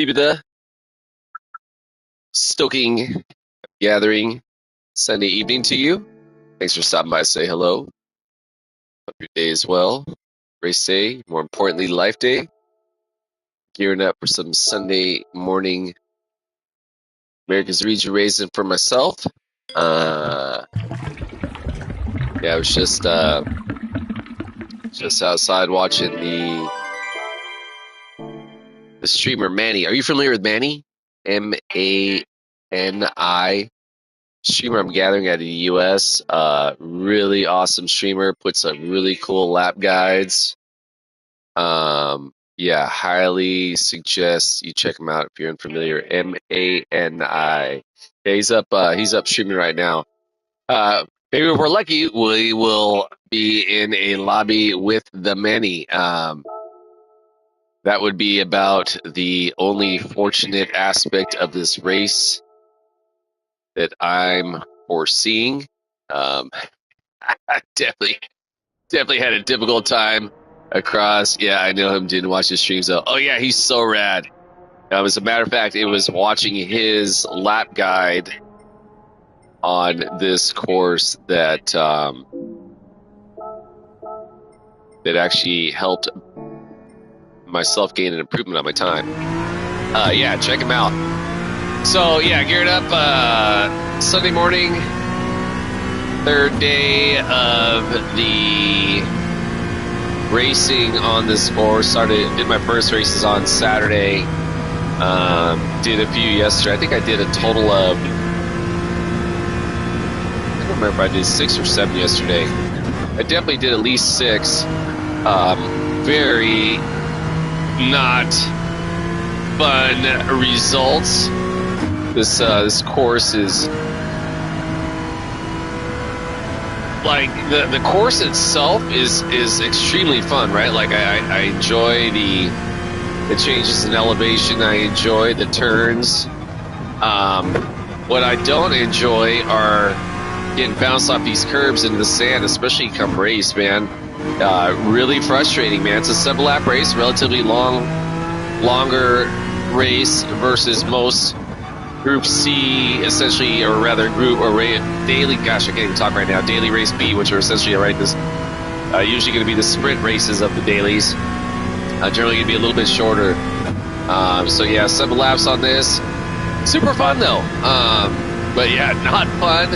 The stoking gathering Sunday evening to you. Thanks for stopping by to say hello. Hope your day is well. Race day, more importantly, life day. Gearing up for some Sunday morning America's Region racing for myself. Yeah, I was just outside watching the streamer Manny. Are you familiar with Manny? Mani. Streamer I'm gathering out of the US. Really awesome streamer. Puts up really cool lap guides. Yeah, highly suggest you check him out if you're unfamiliar. Mani. Yeah, he's up streaming right now. Maybe if we're lucky, we will be in a lobby with the Manny. That would be about the only fortunate aspect of this race that I'm foreseeing. I definitely had a difficult time across. Yeah, I know him. Didn't watch his streams though. Oh yeah, he's so rad. As a matter of fact, it was watching his lap guide on this course that that actually helped myself gain an improvement on my time. Yeah, check him out. So yeah, geared up Sunday morning, third day of the racing on this course. Did my first races on Saturday. Did a few yesterday. I think I did a total of, I don't remember if I did 6 or 7 yesterday. I definitely did at least 6. Very not fun results. This course is like the course itself is extremely fun, right? Like I enjoy the changes in elevation. I enjoy the turns. What I don't enjoy are getting bounced off these curbs into the sand, especially come race, man. Really frustrating, man. It's a sub-lap race, relatively longer race versus most Group C, essentially, or rather daily. Gosh, I can't even talk right now. Daily race B, which are essentially usually going to be the sprint races of the dailies. Generally going to be a little bit shorter. So yeah, 7 laps on this. Super fun though. But yeah, not fun.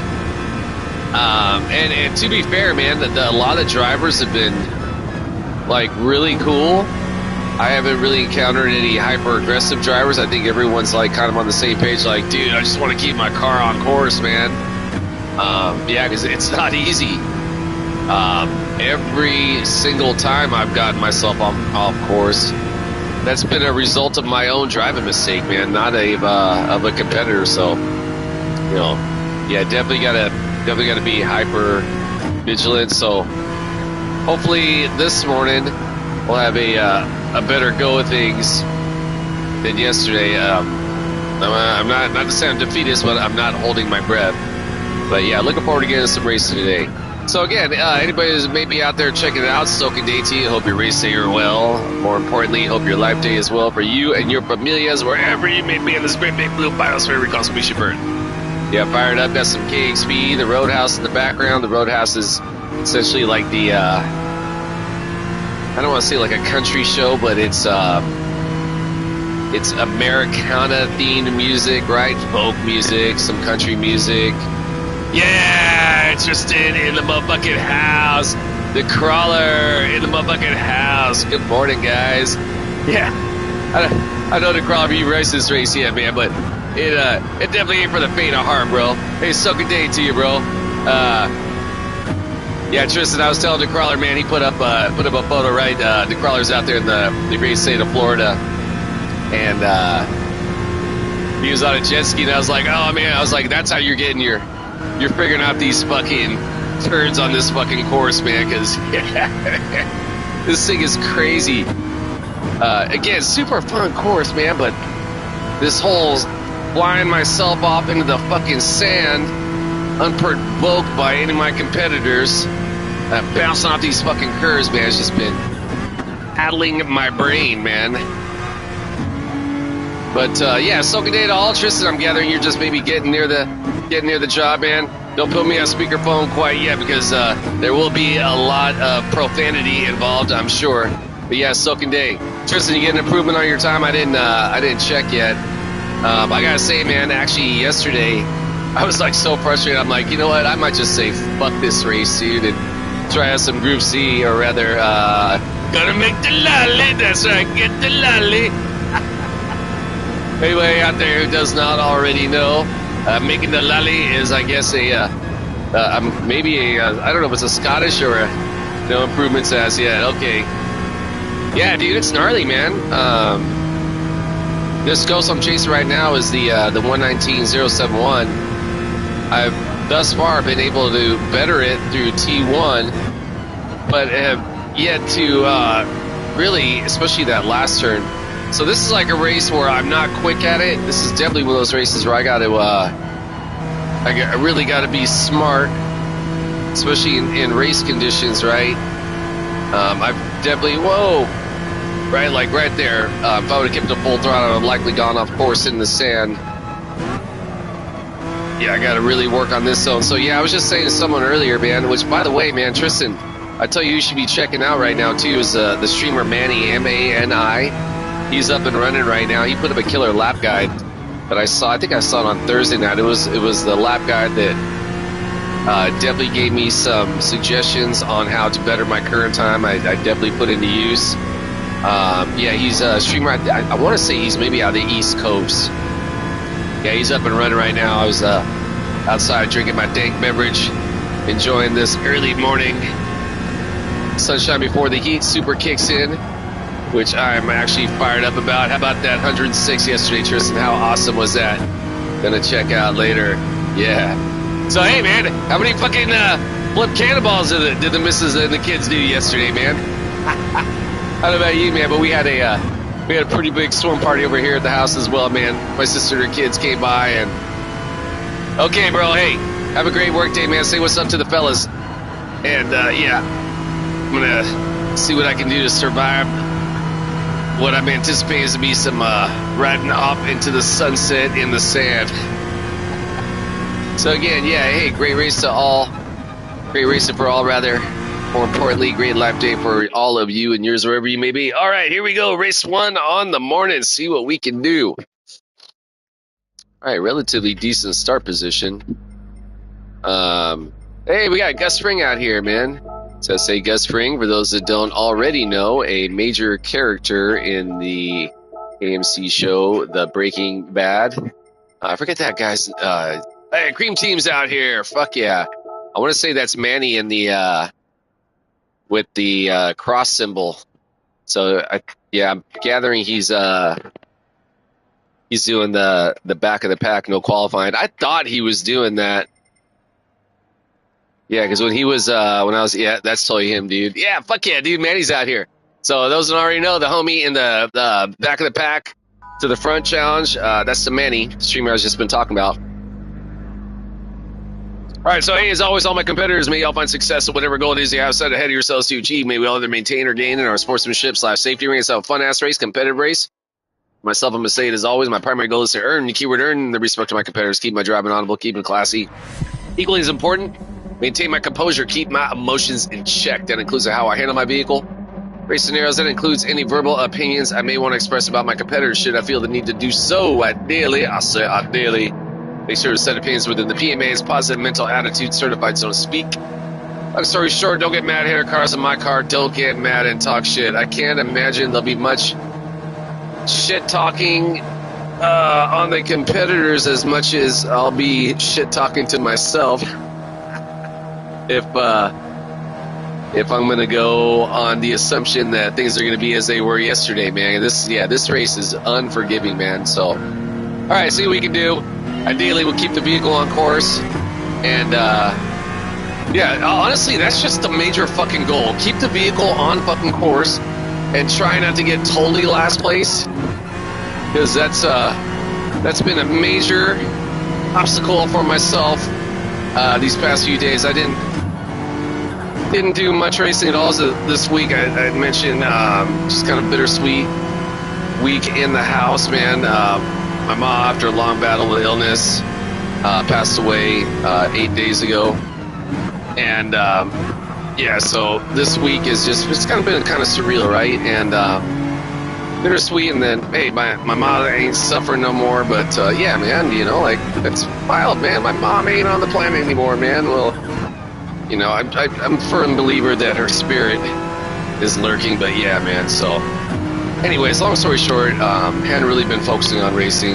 And to be fair, man, a lot of drivers have been like really cool. I haven't really encountered any hyper-aggressive drivers. I think everyone's like kind of on the same page, like, dude, I just want to keep my car on course, man. Yeah, because it's not easy. Every single time I've gotten myself off course, that's been a result of my own driving mistake, man, not of a competitor. So, yeah, definitely gotta be hyper vigilant. So hopefully this morning we'll have a better go of things than yesterday. I'm not to say I'm defeatist, but I'm not holding my breath. But yeah, looking forward to getting some racing today. So again, anybody who's maybe out there checking it out, soaking day to you. Hope your race day are well. More importantly, hope your life day is well for you and your familias, wherever you may be in this great big blue biosphere we call Spaceship Earth. Yeah, fired up. Got some KXP, the Roadhouse in the background. The Roadhouse is essentially like the, I don't want to say like a country show, but it's Americana themed music, right? Folk music, some country music. Yeah, Tristan in the motherfucking house. The Crawler in the motherfucking house. Good morning, guys. Yeah, I know the Crawler, you raced this race yet, man, but it definitely ain't for the faint of heart, bro. Hey, suck a day to you, bro. Yeah, Tristan, I was telling the Crawler, man, he put up a photo, right? The Crawler's out there in the great state of Florida, and he was on a jet ski, and I was like, oh man, I was like, that's how you're getting you're figuring out these fucking turns on this fucking course, man, because this thing is crazy. Again, super fun course, man, but this whole flying myself off into the fucking sand, unprovoked by any of my competitors, bouncing off these fucking curves, man, it's just been paddling my brain, man. But yeah, soaking day to all. Tristan, I'm gathering you're just maybe getting near the job, man. Don't put me on speakerphone quite yet, because there will be a lot of profanity involved, I'm sure. But yeah, soaking day. Tristan, you get an improvement on your time? I didn't check yet. I gotta say, man, actually yesterday I was like so frustrated. I'm like, you know what? I might just say fuck this race, dude, and try out some Group C, or rather, gonna make the lolly. That's right, get the lolly. Anybody out there who does not already know, making the lolly is, I guess, maybe I don't know if it's a Scottish or no improvements as yet. Okay. Yeah, dude, it's gnarly, man. This ghost I'm chasing right now is the 119071. I've thus far been able to better it through T1, but have yet to really, especially that last turn. So this is like a race where I'm not quick at it. This is definitely one of those races where I really got to be smart, especially in race conditions, right? I've definitely, right, like right there. If I would have kept a full throttle, I would have likely gone off course in the sand. Yeah, I got to really work on this zone. So yeah, I was just saying to someone earlier, man, which by the way, man, Tristan, I tell you should be checking out right now too, is the streamer Manny, Mani. He's up and running right now. He put up a killer lap guide that I think I saw it on Thursday night. It was the lap guide that definitely gave me some suggestions on how to better my current time. I definitely put into use. Yeah, he's a streamer. I want to say he's maybe out of the East Coast. Yeah, he's up and running right now. I was outside drinking my dank beverage, enjoying this early morning sunshine before the heat super kicks in, which I'm actually fired up about. How about that 106 yesterday, Tristan? How awesome was that? Gonna check out later. Yeah. So, hey, man, how many fucking flip cannonballs did the missus and the kids do yesterday, man? I don't know about you, man, but we had a pretty big storm party over here at the house as well, man. My sister and her kids came by, and okay, bro, hey, have a great work day, man. Say what's up to the fellas. And, yeah, I'm gonna see what I can do to survive what I'm anticipating is to be some riding off into the sunset in the sand. So again, yeah, hey, great race to all. Great racing for all, rather. More importantly, great life day for all of you and yours, wherever you may be. All right, here we go. Race 1 on the morning. See what we can do. All right, relatively decent start position. Hey, we got Gus Spring out here, man. So say Gus Spring, for those that don't already know, a major character in the AMC show, The Breaking Bad. I forget that guy's, hey, Cream Team's out here. Fuck yeah. I want to say that's Manny in the, with the, cross symbol. So, yeah, I'm gathering he's doing the back of the pack, no qualifying. I thought he was doing that. Yeah, because when he was, yeah, that's totally him, dude. Yeah, fuck yeah, dude, Manny's out here. So those that already know, the homie in the back of the pack to the front challenge, that's the Manny streamer I've just been talking about. All right, so hey, as always, all my competitors, may y'all find success at whatever goal it is you have set ahead of yourselves to achieve. May we all either maintain or gain in our sportsmanship / safety ring. It's a fun-ass race, competitive race. Myself, I'm going to say it as always, my primary goal is to earn, the keyword earn, the respect of my competitors, keep my driving honorable, keep it classy. Equally as important, maintain my composure, keep my emotions in check. That includes how I handle my vehicle. Race scenarios, that includes any verbal opinions I may want to express about my competitors should I feel the need to do so. Ideally, make sure to set opinions within the PMA's positive mental attitude certified, so to speak. Long story short, don't get mad, hit cars in my car, don't get mad and talk shit. I can't imagine there'll be much shit talking on the competitors as much as I'll be shit talking to myself if I'm going to go on the assumption that things are going to be as they were yesterday, man. This race is unforgiving, man. So, all right, see what we can do. Ideally, we'll keep the vehicle on course. And, honestly, that's just the major fucking goal. Keep the vehicle on fucking course and try not to get totally last place. Because that's been a major obstacle for myself these past few days. I didn't do much racing at all this week. I mentioned just kind of bittersweet week in the house, man. My mom, after a long battle with illness, passed away 8 days ago. And so this week is it's kind of been kind of surreal, right? And bittersweet. And then, hey, my mom ain't suffering no more. But yeah, man, like, it's wild, man. My mom ain't on the planet anymore, man. Well, I'm a firm believer that her spirit is lurking, but yeah, man. So, anyways, long story short, hadn't really been focusing on racing.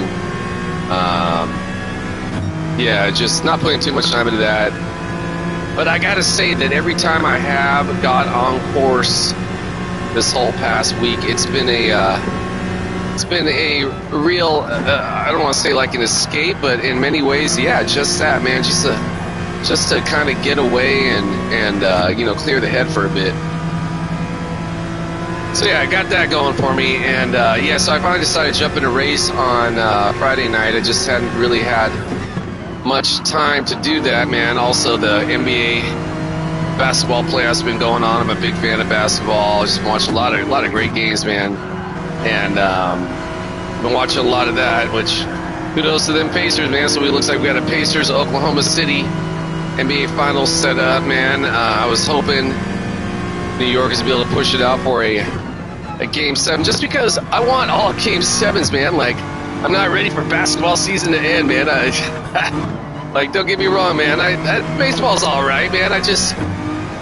Just not putting too much time into that. But I gotta say that every time I have got on course this whole past week, it's been a real, I don't want to say like an escape, but in many ways, yeah, just that, man. Just to kind of get away and clear the head for a bit. So yeah, I got that going for me, and so I finally decided to jump in a race on Friday night. I just hadn't really had much time to do that, man. Also, the NBA basketball playoffs have been going on. I'm a big fan of basketball. I just watched a lot of great games, man, and been watching a lot of that. Which kudos to them Pacers, man. So it looks like we got a Pacers Oklahoma City NBA Finals set up, man. I was hoping New York is going to be able to push it out for a Game 7, just because I want all Game 7s, man. Like, I'm not ready for basketball season to end, man. Like, don't get me wrong, man. Baseball's all right, man.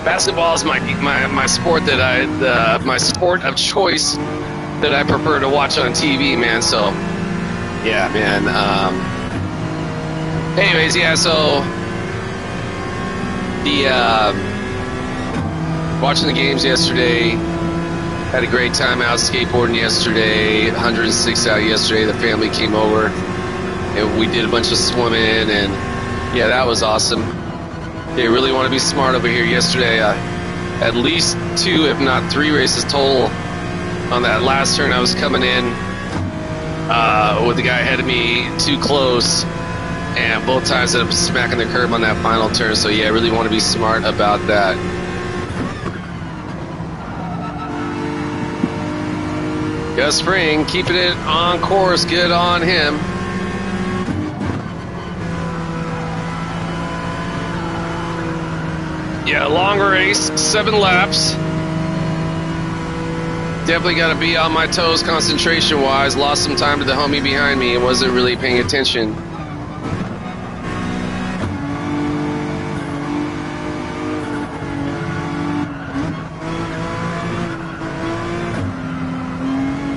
Basketball is my sport my sport of choice that I prefer to watch on TV, man. So, yeah, man. Anyways, yeah, so watching the games yesterday, had a great time out skateboarding yesterday, 106 out yesterday. The family came over and we did a bunch of swimming, and yeah, that was awesome. They really want to be smart over here. Yesterday, at least 2, if not 3 races total on that last turn. I was coming in with the guy ahead of me too close, and both times ended up smacking the curb on that final turn. So yeah, I really want to be smart about that. Gus Fring keeping it on course. Good on him. Yeah, long race, 7 laps. Definitely got to be on my toes concentration-wise. Lost some time to the homie behind me. I wasn't really paying attention.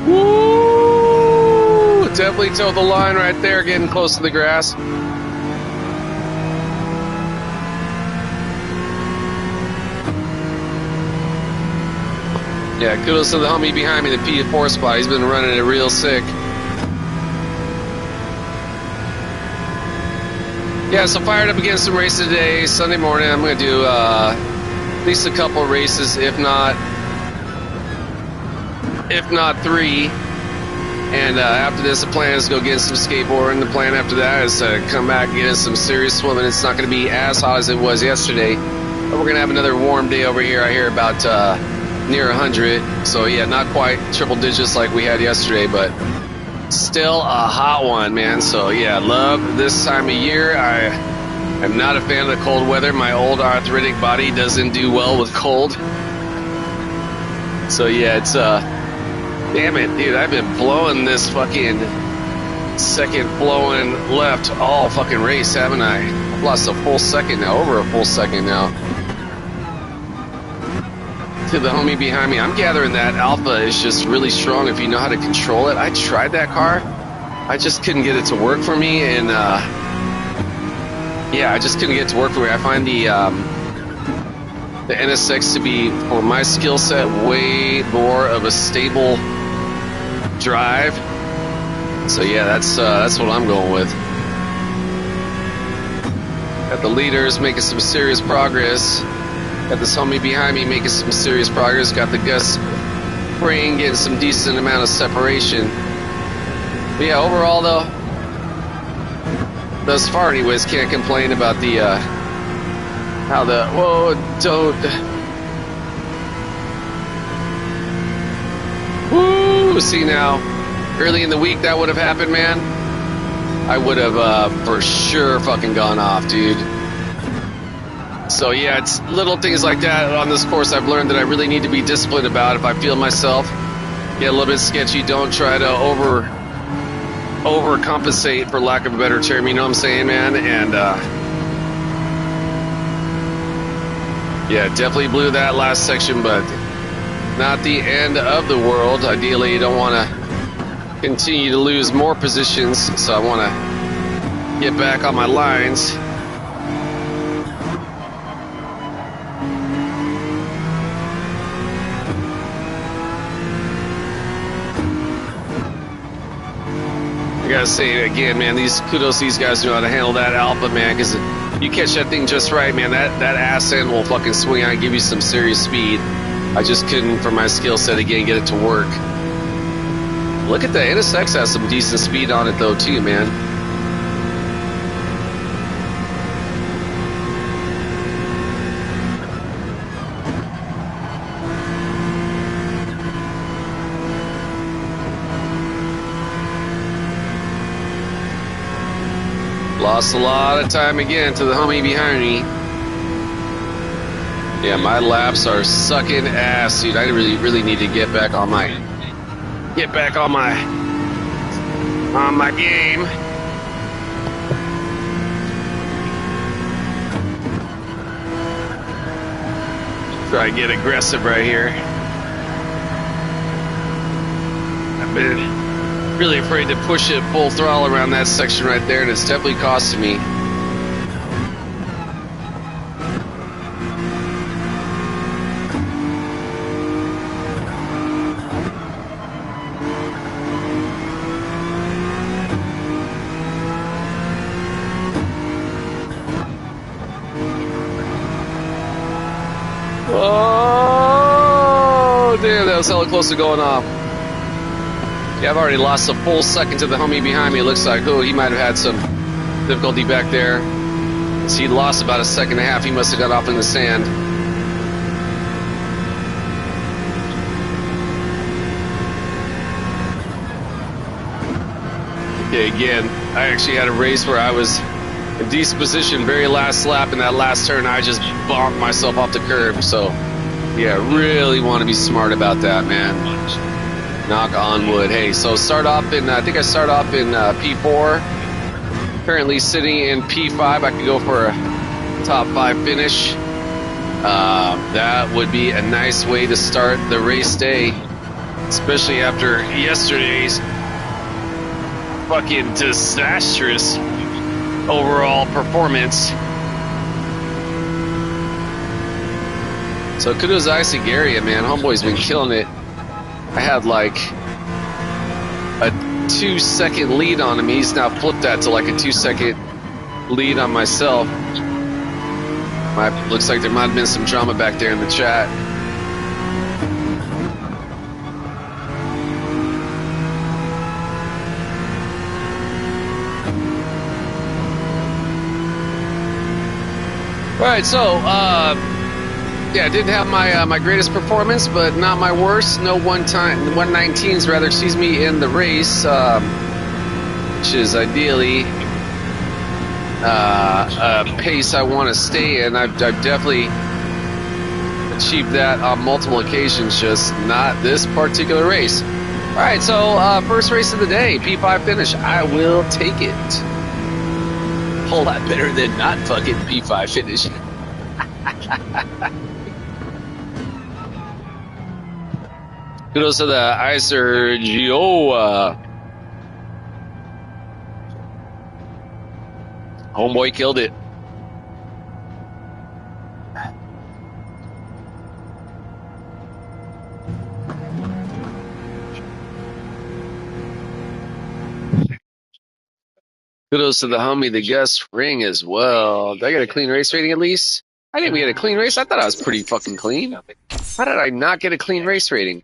Woo! Definitely towed the line right there, getting close to the grass. Yeah, kudos to the homie behind me, the P4 spot. He's been running it real sick. Yeah, so fired up against some races today. Sunday morning, I'm going to do at least a couple races, if not if not 3. And after this, the plan is to go get some skateboarding. The plan after that is to come back and get in some serious swimming. It's not going to be as hot as it was yesterday, but we're going to have another warm day over here. I hear about near 100. So yeah, not quite triple digits like we had yesterday, but still a hot one, man. So yeah, love this time of year. I am not a fan of the cold weather. My old arthritic body doesn't do well with cold. So yeah, it's damn it, dude, I've been blowing this fucking second flowing left all fucking race, haven't I? I've lost a full second now, over a full second now. To the homie behind me, I'm gathering that Alpha is just really strong if you know how to control it. I tried that car, I just couldn't get it to work for me, and yeah, I just couldn't get it to work for me. I find the NSX to be, for my skill set, way more of a stable drive. So yeah, that's what I'm going with. Got the leaders making some serious progress. Got this homie behind me making some serious progress. Got the Gus Crane getting some decent amount of separation. But yeah, overall though, thus far anyways, can't complain about the how the woo, see now, early in the week that would have happened, man. I would have for sure fucking gone off, dude. So yeah, it's little things like that on this course I've learned that I really need to be disciplined about. If I feel myself get a little bit sketchy, don't try to overcompensate, for lack of a better term, you know what I'm saying, man? And yeah, definitely blew that last section, but not the end of the world. Ideally, you don't want to continue to lose more positions, so I want to get back on my lines. I gotta say again, man, kudos to these guys know how to handle that Alpha, man, because you catch that thing just right, man, that ass end will fucking swing out and give you some serious speed. I just couldn't, for my skill set, again, get it to work. Look at the NSX has some decent speed on it though too, man. Lost a lot of time again to the homie behind me. Yeah, my laps are sucking ass, dude. I really need to get back on my game. Try and get aggressive right here. I've been really afraid to push it full throttle around that section right there, and it's definitely costing me. Oh, damn, that was hella close to going off. Yeah, I've already lost a full second to the homie behind me. It looks like, oh, he might have had some difficulty back there. So he lost about a second and a half. He must have got off in the sand. Okay, again, I actually had a race where I was in decent position, very last lap, in that last turn, I just bonked myself off the curb. So, yeah, really want to be smart about that, man. Knock on wood. Hey, so start off in, I think I start off in P4. Currently sitting in P5. I could go for a top 5 finish. That would be a nice way to start the race day, especially after yesterday's fucking disastrous overall performance. So kudos to Icy Gary, man. Homeboy's been killing it. I had like a 2-second lead on him. He's now flipped that to like a 2-second lead on myself. Looks like there might have been some drama back there in the chat. right, so yeah, I didn't have my greatest performance, but not my worst. No 119s rather, excuse me, in the race, which is ideally a pace I want to stay in. I've definitely achieved that on multiple occasions, just not this particular race. All right, so first race of the day, P5 finish. I will take it. Whole lot better than not fucking P5 finish. Kudos to the Iser Gio. Homeboy killed it. Kudos to the homie, the Gus Ring as well. Did I get a clean race rating at least? I didn't get a clean race. I thought I was pretty fucking clean. How did I not get a clean race rating?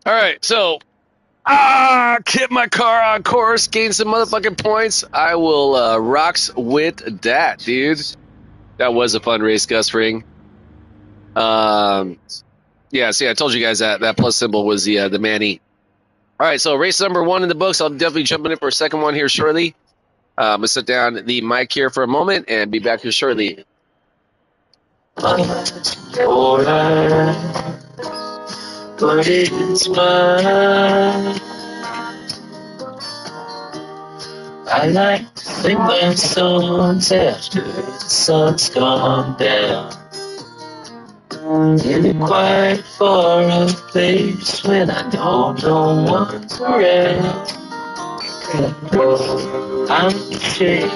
All right, so keep my car on course, gain some motherfucking points. I will rocks with that, dude. That was a fun race, Gus Ring. Yeah, see, I told you guys that plus symbol was the Manny. All right, so race number 1 in the books. I'll definitely jump in it for a second one here shortly. I'm gonna sit down the mic here for a moment and be back here shortly. But it's mine. I like to sing my songs after the sun's gone down. In a quiet, far-off place when I know no one's around. I'm ashamed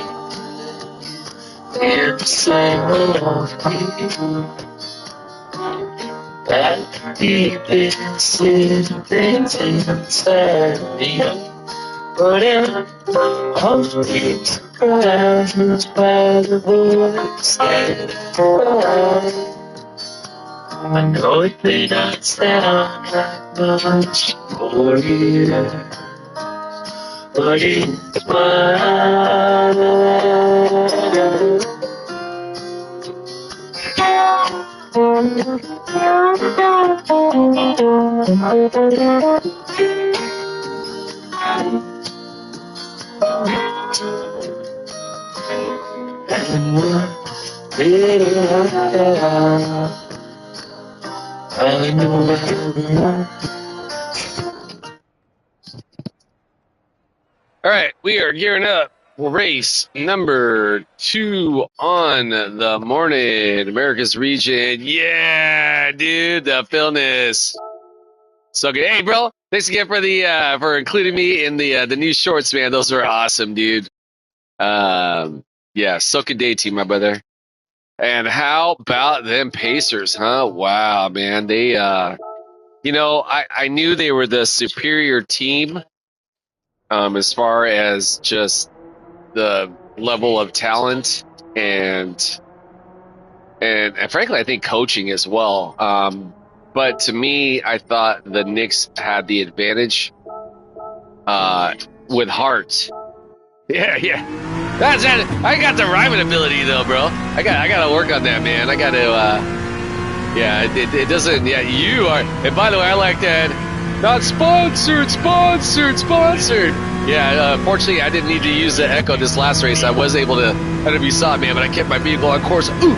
in the same melody. Back deep inside things inside me. But I'm always surprised by the voice that I I know it may not sound like much for you, but it's mine. And what little I know. All right, we are gearing up for race number 2 on the morning, America's region. Yeah, dude, the Philness. So good. Hey, bro, thanks again for the for including me in the new shorts, man. Those were awesome, dude. Yeah, so good day to you, my brother. And how about them Pacers, huh? Wow, man. They, you know, I knew they were the superior team as far as just the level of talent and frankly, I think coaching as well. But to me, I thought the Knicks had the advantage with heart. Yeah. That's it. I got the rhyming ability though, bro. I got to work on that, man. I got to. Yeah, it doesn't. Yeah, you are. And by the way, I like that. Not sponsored. Yeah, fortunately, I didn't need to use the echo this last race. I was able to. I don't know if you saw it, man, but I kept my vehicle on course. Ooh.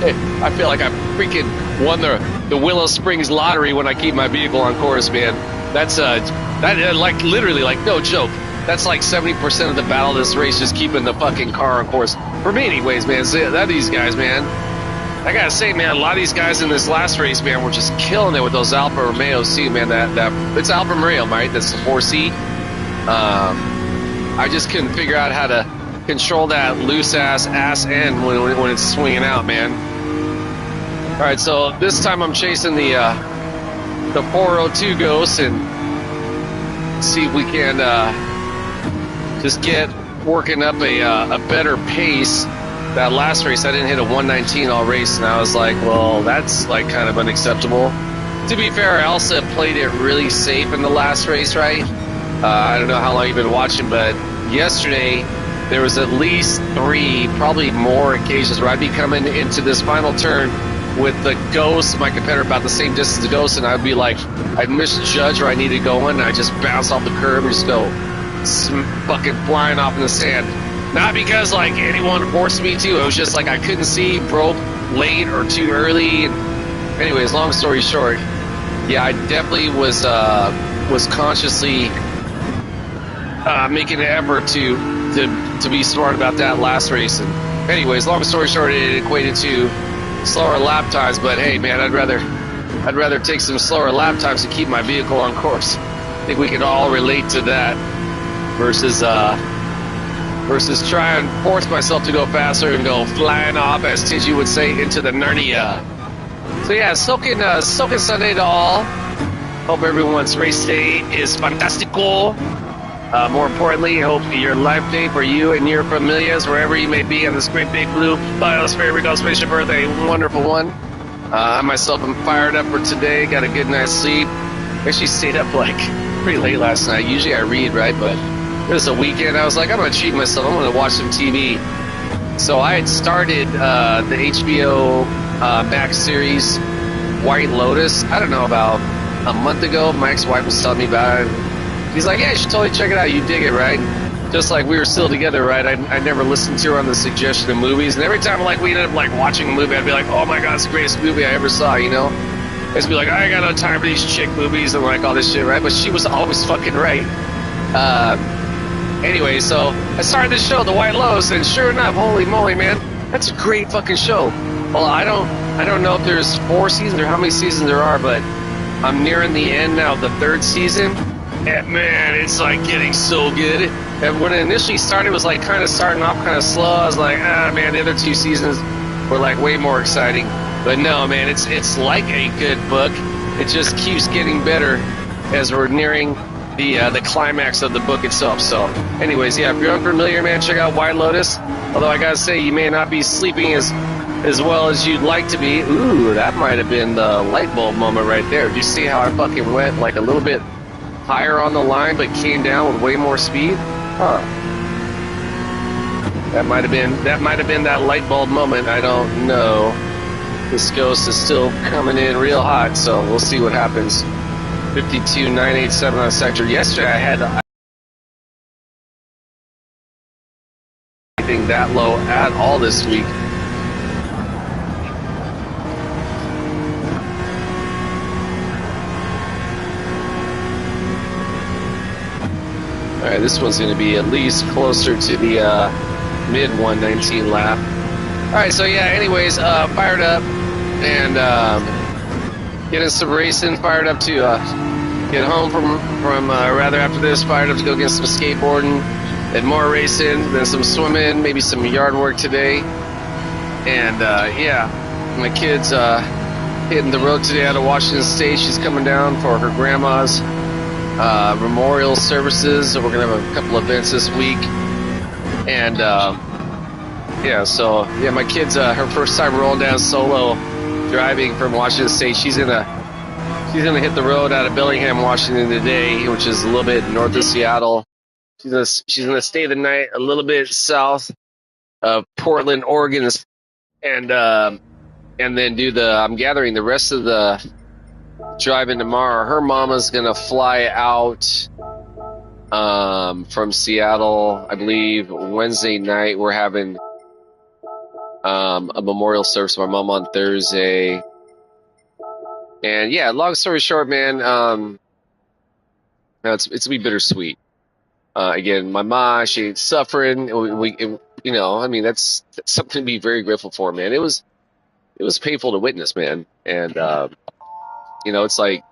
Hey, I feel like I freaking won the Willow Springs lottery when I keep my vehicle on course, man. That's like literally, like, no joke. That's like 70% of the battle of this race, just keeping the fucking car on course. For me, anyways, man. So that these guys, man. I gotta say, man, a lot of these guys in this last race, man, were just killing it with those Alfa Romeos too, man. That it's Alfa Romeo, right? That's the 4C. I just couldn't figure out how to control that loose ass end when it's swinging out, man. All right, so this time I'm chasing the 402 Ghost and see if we can just get working up a better pace. That last race, I didn't hit a 119 all race, and I was like, well, that's like kind of unacceptable. To be fair, I also played it really safe in the last race, right? I don't know how long you've been watching, but yesterday there was at least 3, probably more occasions where I'd be coming into this final turn with the Ghost, my competitor, about the same distance as the Ghost, and I'd be like, I'd misjudge where I needed to go in, and I'd just bounce off the curb and just go fucking flying off in the sand. Not because like anyone forced me to, it was just like I couldn't see, broke late or too early. Anyways, long story short, yeah, I definitely was consciously making an effort to be smart about that last race. And anyways, long story short, it equated to slower lap times. But hey, man, I'd rather take some slower lap times to keep my vehicle on course. I think we can all relate to that versus try and force myself to go faster and go flying off, as Tiji would say, into the Narnia. So yeah, soaking Sunday to all. Hope everyone's race day is fantastico. More importantly, hope your life day for you and your familias, wherever you may be on this great big blue biosphere, we call spaceship Earth, a wonderful one. I myself am fired up for today. Got a good night's sleep. Actually stayed up like pretty late last night. Usually I read, right? But it was a weekend. I was like, I'm going to treat myself. I'm going to watch some TV. So I had started the HBO Max series White Lotus, I don't know, about a month ago. My ex-wife was telling me about it. He's like, yeah, you should totally check it out. You dig it, right? Just like we were still together, right? I never listened to her on the suggestion of movies. And every time like we ended up like watching a movie, I'd be like, oh my God, it's the greatest movie I ever saw, you know? I'd just be like, I ain't got no time for these chick movies and like all this shit, right? But she was always fucking right. Anyway, so I started this show, The White Lotus, and sure enough, holy moly, man, that's a great fucking show. Well, I don't know if there's 4 seasons or how many seasons there are, but I'm nearing the end now of the 3rd season, and man, it's like getting so good. And when it initially started, it was like kind of starting off kind of slow. I was like, man, the other 2 seasons were like way more exciting. But no, man, it's like a good book. It just keeps getting better as we're nearing the climax of the book itself. So anyways, yeah, if you're unfamiliar, man, check out White Lotus. Although I gotta say, you may not be sleeping as well as you'd like to be. Ooh, that might have been the light bulb moment right there. Did you see how I fucking went like a little bit higher on the line but came down with way more speed? Huh. That might have been that light bulb moment. I don't know. This Ghost is still coming in real hot, so we'll see what happens. 52.987 on sector. Yesterday I had anything that low at all this week. All right, this one's going to be at least closer to the mid 119 lap. All right, so yeah, anyways, fired up and getting some racing, fired up to get home from rather after this, fired up to go get some skateboarding, and more racing, then some swimming, maybe some yard work today. And yeah, my kid's hitting the road today out of Washington State. She's coming down for her grandma's memorial services. So we're gonna have a couple events this week, and yeah, so yeah, my kid's her first time rolling down solo driving from Washington State. She's gonna hit the road out of Bellingham, Washington today, which is a little bit north of Seattle. She's gonna stay the night a little bit south of Portland, Oregon, and then do I'm gathering the rest of the driving tomorrow. Her mama's gonna fly out from Seattle, I believe Wednesday night. We're having a memorial service for my mom on Thursday. And yeah, long story short, man, it's gonna be bittersweet. Again, my ma, she's suffering. You know, I mean, that's something to be very grateful for, man. It was painful to witness, man. And you know, it's like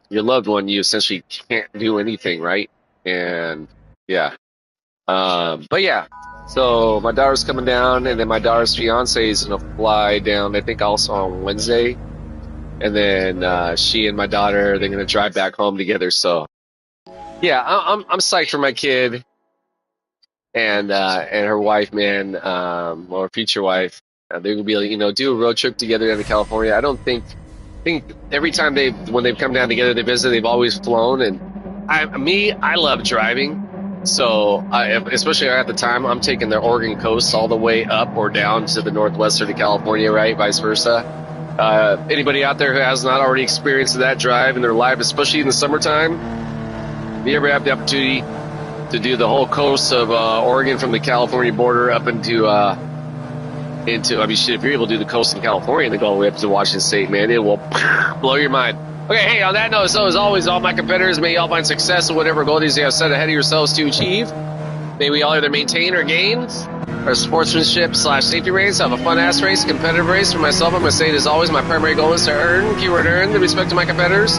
your loved one, you essentially can't do anything, right? And yeah, but yeah, So my daughter's coming down, and then my daughter's fiance is gonna fly down, I think also on Wednesday. And then she and my daughter, they're gonna drive back home together. So yeah, I'm psyched for my kid and her wife, man, or future wife. They're gonna be able to, do a road trip together down to California. I think every time when they've come down together to visit, they've always flown. And I love driving. So especially at the time, I'm taking the Oregon coast all the way up or down to the northwest or to California, right? Vice versa. Anybody out there who has not already experienced that drive in their life, especially in the summertime, if you ever have the opportunity to do the whole coast of Oregon from the California border up into I mean, shit, if you're able to do the coast in California and then go all the way up to Washington State, man, it will blow your mind. Okay, hey, on that note, so as always, all my competitors, may you all find success in whatever goal it is you have set ahead of yourselves to achieve. May we all either maintain or gain our sportsmanship/safety race, have a fun-ass race, competitive race. For myself, I'm going to say it as always, my primary goal is to earn, keyword earn, the respect of my competitors.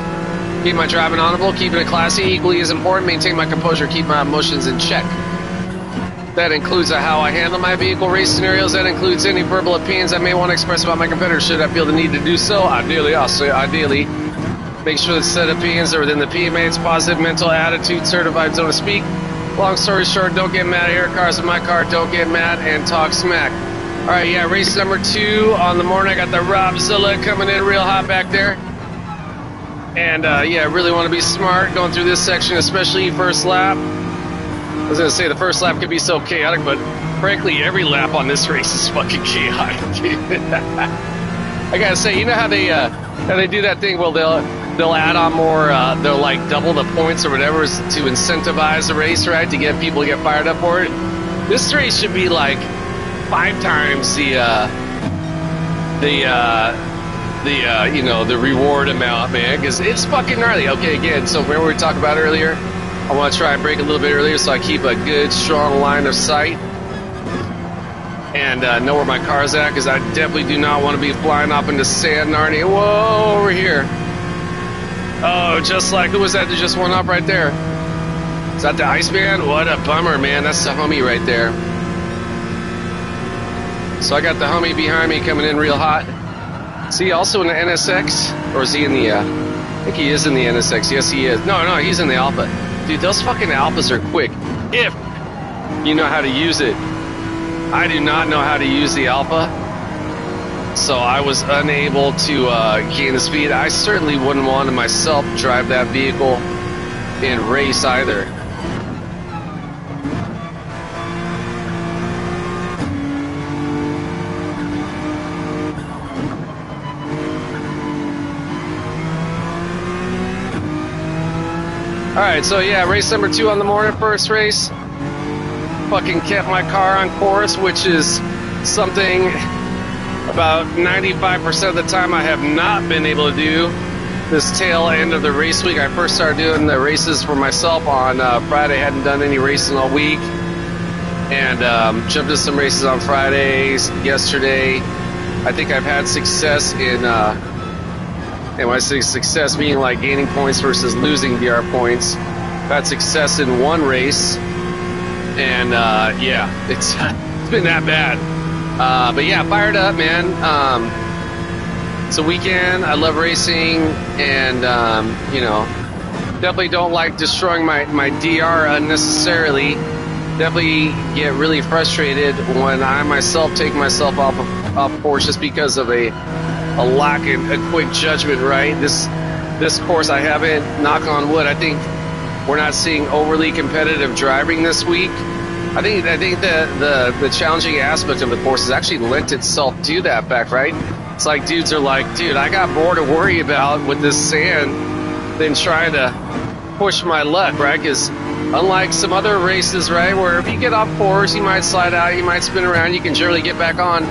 Keep my driving honorable, keeping it classy, equally as important, maintain my composure, keep my emotions in check. That includes how I handle my vehicle race scenarios. That includes any verbal opinions I may want to express about my competitors should I feel the need to do so. Ideally, make sure that said opinions are within the PMA's positive mental attitude certified zone to speak. Long story short, don't get mad. Air cars in my car, don't get mad and talk smack. All right, yeah, race number 2 on the morning. I got the Robzilla coming in real hot back there. And yeah, I really want to be smart going through this section, especially first lap. I was going to say the first lap could be so chaotic, but frankly, every lap on this race is fucking chaotic, dude. I got to say, you know how they do that thing where they'll add on more, they'll like double the points or whatever to incentivize the race, right? To get people to get fired up for it. This race should be like 5 times the reward amount, man, because it's fucking gnarly. Okay, again, so remember we talked about earlier? I want to try and break a little bit earlier so I keep a good, strong line of sight and know where my car's at, because I definitely do not want to be flying off into sand, Narnia. Whoa, over here. Oh, just like, who was that just went up right there? Is that the Iceman? What a bummer, man. That's the homie right there. So I got the homie behind me coming in real hot. Is he also in the NSX? Or is he in the, I think he is in the NSX. Yes, he is. No, he's in the Alpha. Dude, those fucking Alphas are quick. If you know how to use it. I do not know how to use the Alpha. So I was unable to gain the speed. I certainly wouldn't want to myself drive that vehicle in race either. Alright, so yeah, race number 2 on the morning, first race. Fucking kept my car on course, which is something about 95% of the time I have not been able to do this tail end of the race week. I first started doing the races for myself on Friday. I hadn't done any racing all week. And jumped into some races on Fridays, yesterday. I think I've had success in... and when I say success, meaning like gaining points versus losing VR points, I've had success in one race, and yeah, it's been that bad. But yeah, fired up, man. It's a weekend. I love racing, and definitely don't like destroying my DR unnecessarily. Definitely get really frustrated when I myself take myself off course just because of a lack of a quick judgment, right? This course, I haven't, knock on wood, I think we're not seeing overly competitive driving this week. I think the challenging aspect of the course has actually lent itself to that fact, right? It's like dudes are like, dude, I got more to worry about with this sand than trying to push my luck, right? Because unlike some other races, right, where if you get off course, you might slide out, you might spin around, you can generally get back on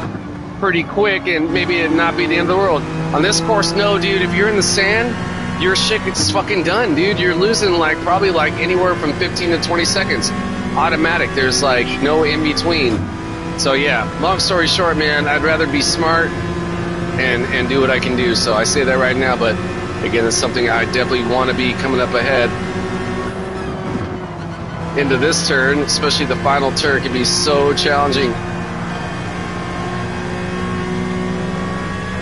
pretty quick and maybe it not be the end of the world. On this course, no, dude, if you're in the sand, your shit is fucking done, dude. You're losing probably anywhere from 15 to 20 seconds. Automatic. There's no in between. So yeah, long story short, man, I'd rather be smart and do what I can do. So I say that right now, but again, it's something I definitely want to be coming up ahead. into this turn, especially the final turn, can be so challenging.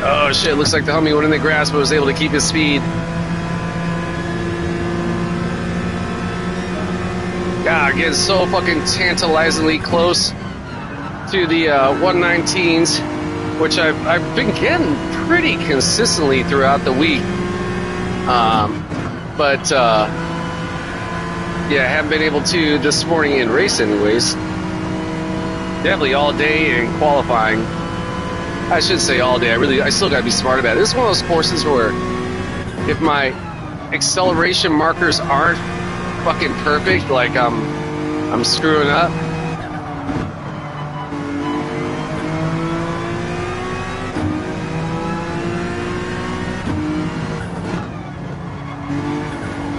Oh shit, looks like the homie went in the grass but was able to keep his speed. God, getting so fucking tantalizingly close to the 119s, which I've been getting pretty consistently throughout the week. But yeah, I haven't been able to this morning in race anyways. Definitely all day in qualifying. I should say all day. I still gotta be smart about it. This is one of those courses where if my acceleration markers aren't fucking perfect, like I'm screwing up.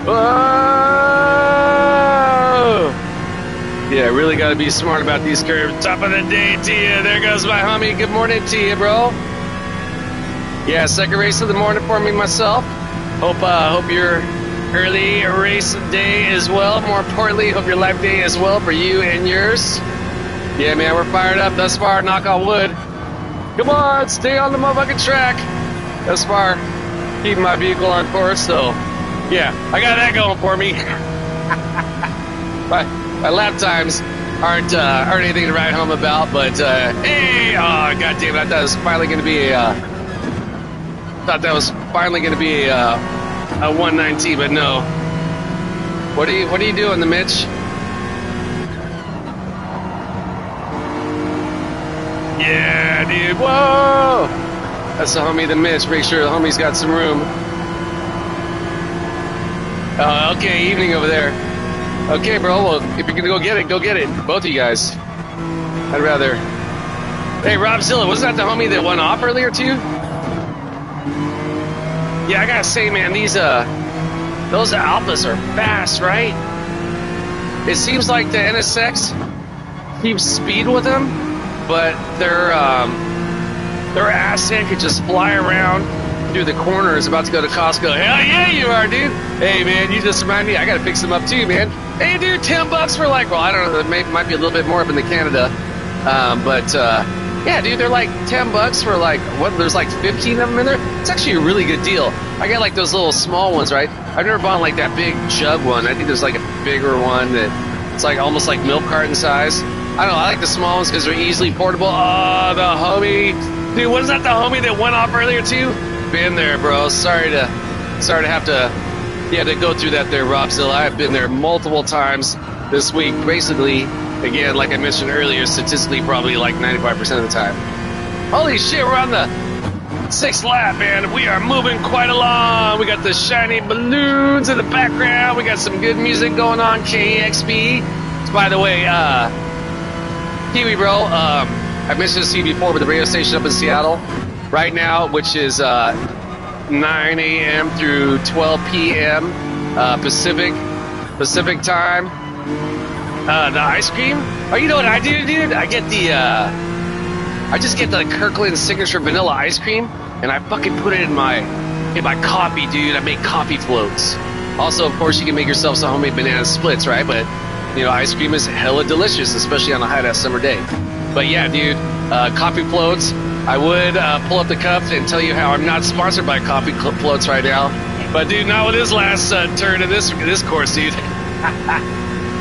Whoa! Yeah, really got to be smart about these curves. Top of the day to you. There goes my homie. Good morning to you, bro. Yeah, second race of the morning for me myself. Hope your early race day as well. More importantly, hope your life day as well for you and yours. Yeah, man, we're fired up thus far. Knock on wood. Come on, stay on the motherfucking track. Thus far, keeping my vehicle on course, so yeah, I got that going for me. My lap times aren't anything to write home about, but hey, oh god damn it, I thought that was finally going to be a 119, but no. What are you doing, the Mitch? Yeah, dude. Whoa! That's the homie, the Mitch. Make sure the homie's got some room. Okay, evening over there. Okay, bro. Well, if you're gonna go get it. Both of you guys. I'd rather. Hey, Rob Zilla, wasn't that the homie that went off earlier too? Yeah, I gotta say, man, those Alphas are fast, right? It seems like the NSX keeps speed with them, but their ass end could just fly around through the corners. About to go to Costco. Hell yeah, you are, dude. Hey, man, you just remind me. I gotta fix them up too, man. Hey, dude, $10 for like, well, I don't know, it might be a little bit more up in the Canada, but yeah, dude, they're like $10 for like what? There's like 15 of them in there. It's actually a really good deal. I got like those little small ones, right? I've never bought like that big jug one. I think there's like a bigger one that it's like almost like milk carton size. I don't know. I like the small ones because they're easily portable. Oh, the homie, dude, wasn't that the homie that went off earlier too? Been there, bro. Sorry to have to go through that there, Robzilla. I've been there multiple times this week. Basically, again, like I mentioned earlier, statistically probably like 95% of the time. Holy shit, we're on the 6th lap, man. We are moving quite along. We got the shiny balloons in the background. We got some good music going on. KXP. So by the way, Kiwi, bro, I mentioned this to you before, but the radio station up in Seattle right now, which is 9 a.m. through 12 p.m. Pacific time. The ice cream. Oh, you know what I do, dude? I just get the Kirkland signature vanilla ice cream, and I fucking put it in my coffee, dude. I make coffee floats. Also, of course, you can make yourself some homemade banana splits, right? But you know, ice cream is hella delicious, especially on a hot ass summer day. But yeah, dude, coffee floats. I would pull up the cup and tell you how I'm not sponsored by coffee floats right now. But dude, not with this last turn of this course, dude.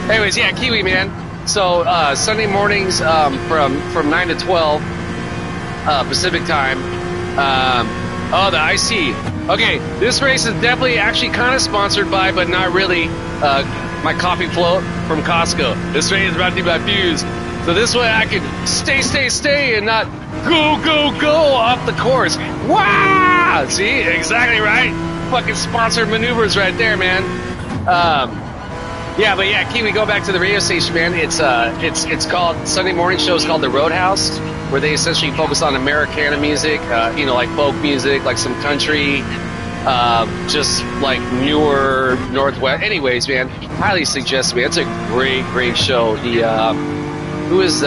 Anyways, yeah, Kiwi, man. So Sunday mornings from 9 to 12 Pacific time. Oh, the IC. Okay, this race is definitely actually kind of sponsored by, but not really, my coffee float from Costco. This race is brought to you by Fuse. So this way I can stay and not go off the course. Wow! See, exactly right. Fucking sponsored maneuvers right there, man. Yeah, but yeah, Kiwi, go back to the radio station, man. It's called Sunday morning show is called The Roadhouse, where they essentially focus on Americana music, like folk music, like some country, just like newer Northwest. Anyways, man, highly suggest, man. It's a great show. This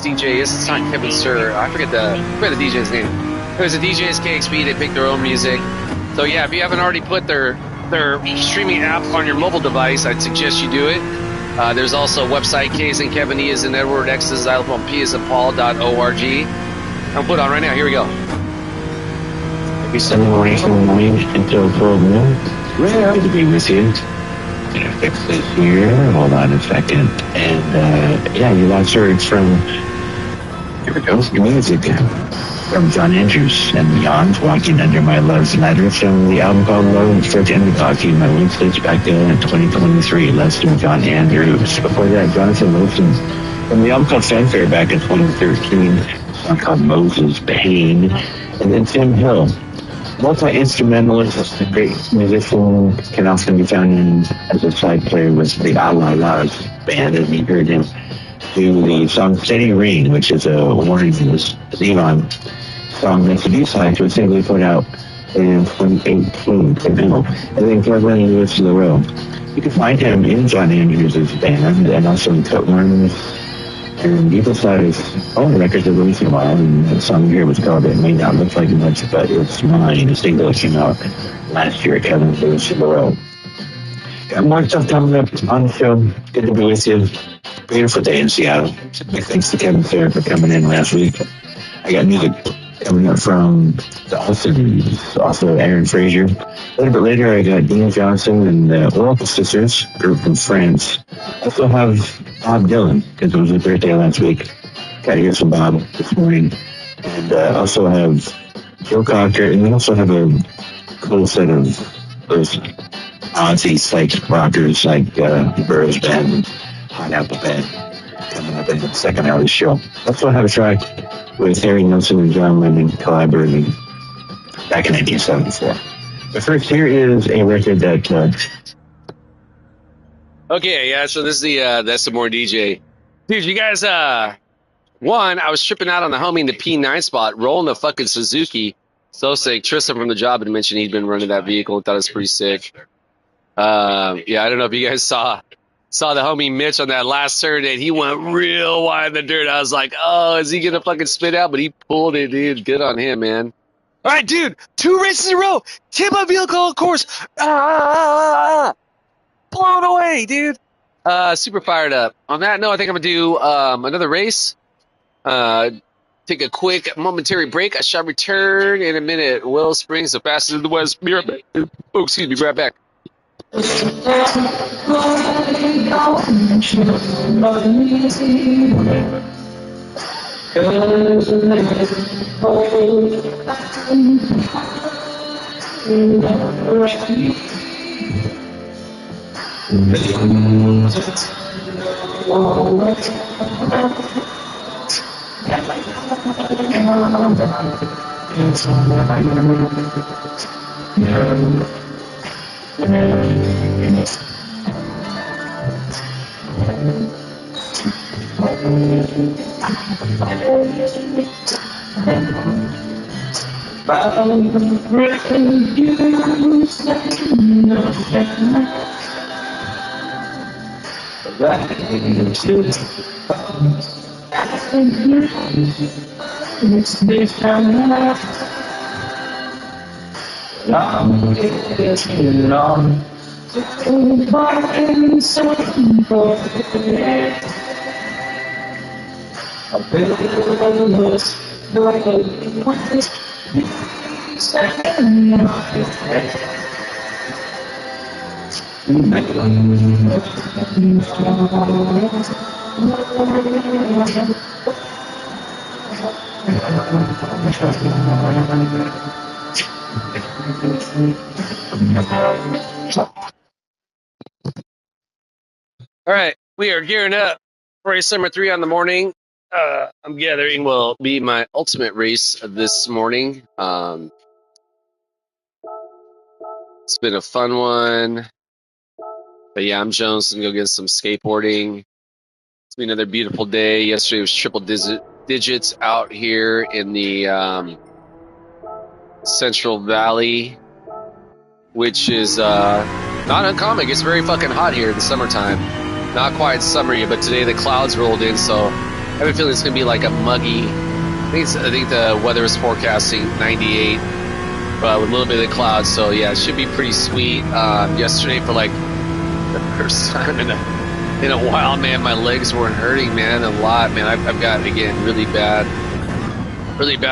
DJ it's not Kevin Sir. I forget the DJ's name. It was a DJ's KXP. They pick their own music. So yeah, if you haven't already put their their streaming app on your mobile device, I'd suggest you do it. There's also a website, K as in Kevin, E as in Edward, X as in Xylophone, P as in Paul.org. I'll put it on right now. Here we go. Every Sunday morning from 9 until 12 noon. Really happy to be with you. Gonna fix this here. Hold on a second. And yeah, you last heard from, here we go, your music from John Andrews and Beyond, Walking Under My Love's Ladder, from the album called Love Search and Talking. My link dates back to 2023. Less than John Andrews. Before that, Jonathan Wilson from the album called Fanfare back in 2013. A song called Moses Pain. And then Tim Hill, multi-instrumentalist, a great musician, can often be found in, as a side player with the A La La's band, and you heard him do the song Steady Rain, which is a Warren Zevon song that's a B-side to a single he put out in 2018. And then Kevin Lewis LaRoe. You can find him in John Andrews' band and also in Cutworms. And he puts out his own records every once in a while, and the song here was called It May Not Look Like Much, But It's Mine, a single that came out last year at Kevin Lewis LaRoe. Got more stuff coming up on the show. Good to be with you. Beautiful day in Seattle. Big thanks to Kevin Sarah for coming in last week. I got music coming up from the Austin, also Aaron Frazier. A little bit later, I got Dean Johnson and the Oracle Sisters, group from France. Also have Bob Dylan, because it was his birthday last week. Got to hear some Bob this morning. And also have Joe Cocker, and we also have a cool set of those Aussie psych rockers like Burroughs Band, Hot Apple Band, coming up in the second hour of the show. Also have a track with Harry Nilsson and John Lennon collaborating back in 1974. But first, here is a record that... Okay, yeah, so this is that's the more DJ. Dude, you guys, one, I was tripping out on the homie in the P9 spot, rolling the fucking Suzuki. So sick. Tristan from the job had mentioned he'd been running that vehicle and thought it was pretty sick. Yeah, I don't know if you guys saw the homie Mitch on that last turn, and he went real wide in the dirt. I was like, oh, is he going to fucking spit out? But he pulled it, dude. Good on him, man. All right, dude, 2 races in a row. Tip my vehicle, of course. Blown away, dude. Super fired up. On that note, I think I'm going to do another race. Take a quick momentary break. I shall return in a minute. Willow Springs, the fastest in the West. Be right back. Oh, excuse me, be right back. All right, we are gearing up for race number 3 on the morning. I'm gathering will be my ultimate race this morning. It's been a fun one. But yeah, I'm Jones. I'm going to go get some skateboarding. It's been another beautiful day. Yesterday was triple digits out here in the Central Valley, which is not uncommon. It gets very fucking hot here in the summertime. Not quite summer yet, but today the clouds rolled in, so I have a feeling it's going to be like a muggy. I think the weather is forecasting 98 with a little bit of clouds. So yeah, it should be pretty sweet. Yesterday, for like the first time in a while, man, my legs weren't hurting, man, a lot, man. I've got, again, really bad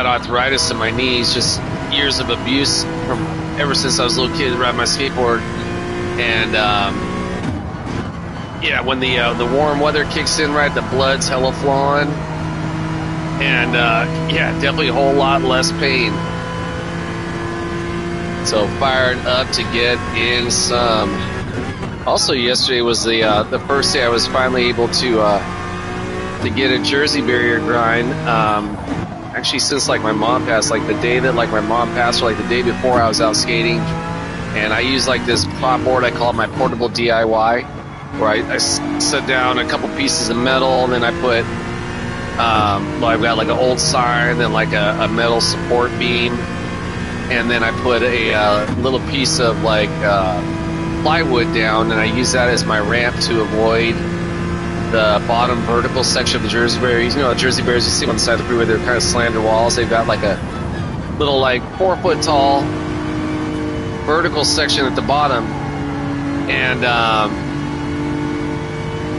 arthritis in my knees, just years of abuse from ever since I was a little kid riding my skateboard. And yeah, when the warm weather kicks in, right, the blood's hella flowing, and yeah, definitely a whole lot less pain. So fired up to get in some. Also, yesterday was the first day I was finally able to get a Jersey barrier grind. Actually, since like my mom passed, like the day that like my mom passed, or like the day before, I was out skating, and I use like this prop board. I call it my portable DIY, where I set down a couple pieces of metal, and then I put well, I've got like an old sign, then like a metal support beam, and then I put a little piece of like plywood down, and I use that as my ramp to avoid the bottom vertical section of the Jersey barriers. You know, the Jersey barriers you see on the side of the freeway, they're kind of slanted walls. They've got like a little like 4 foot tall vertical section at the bottom. And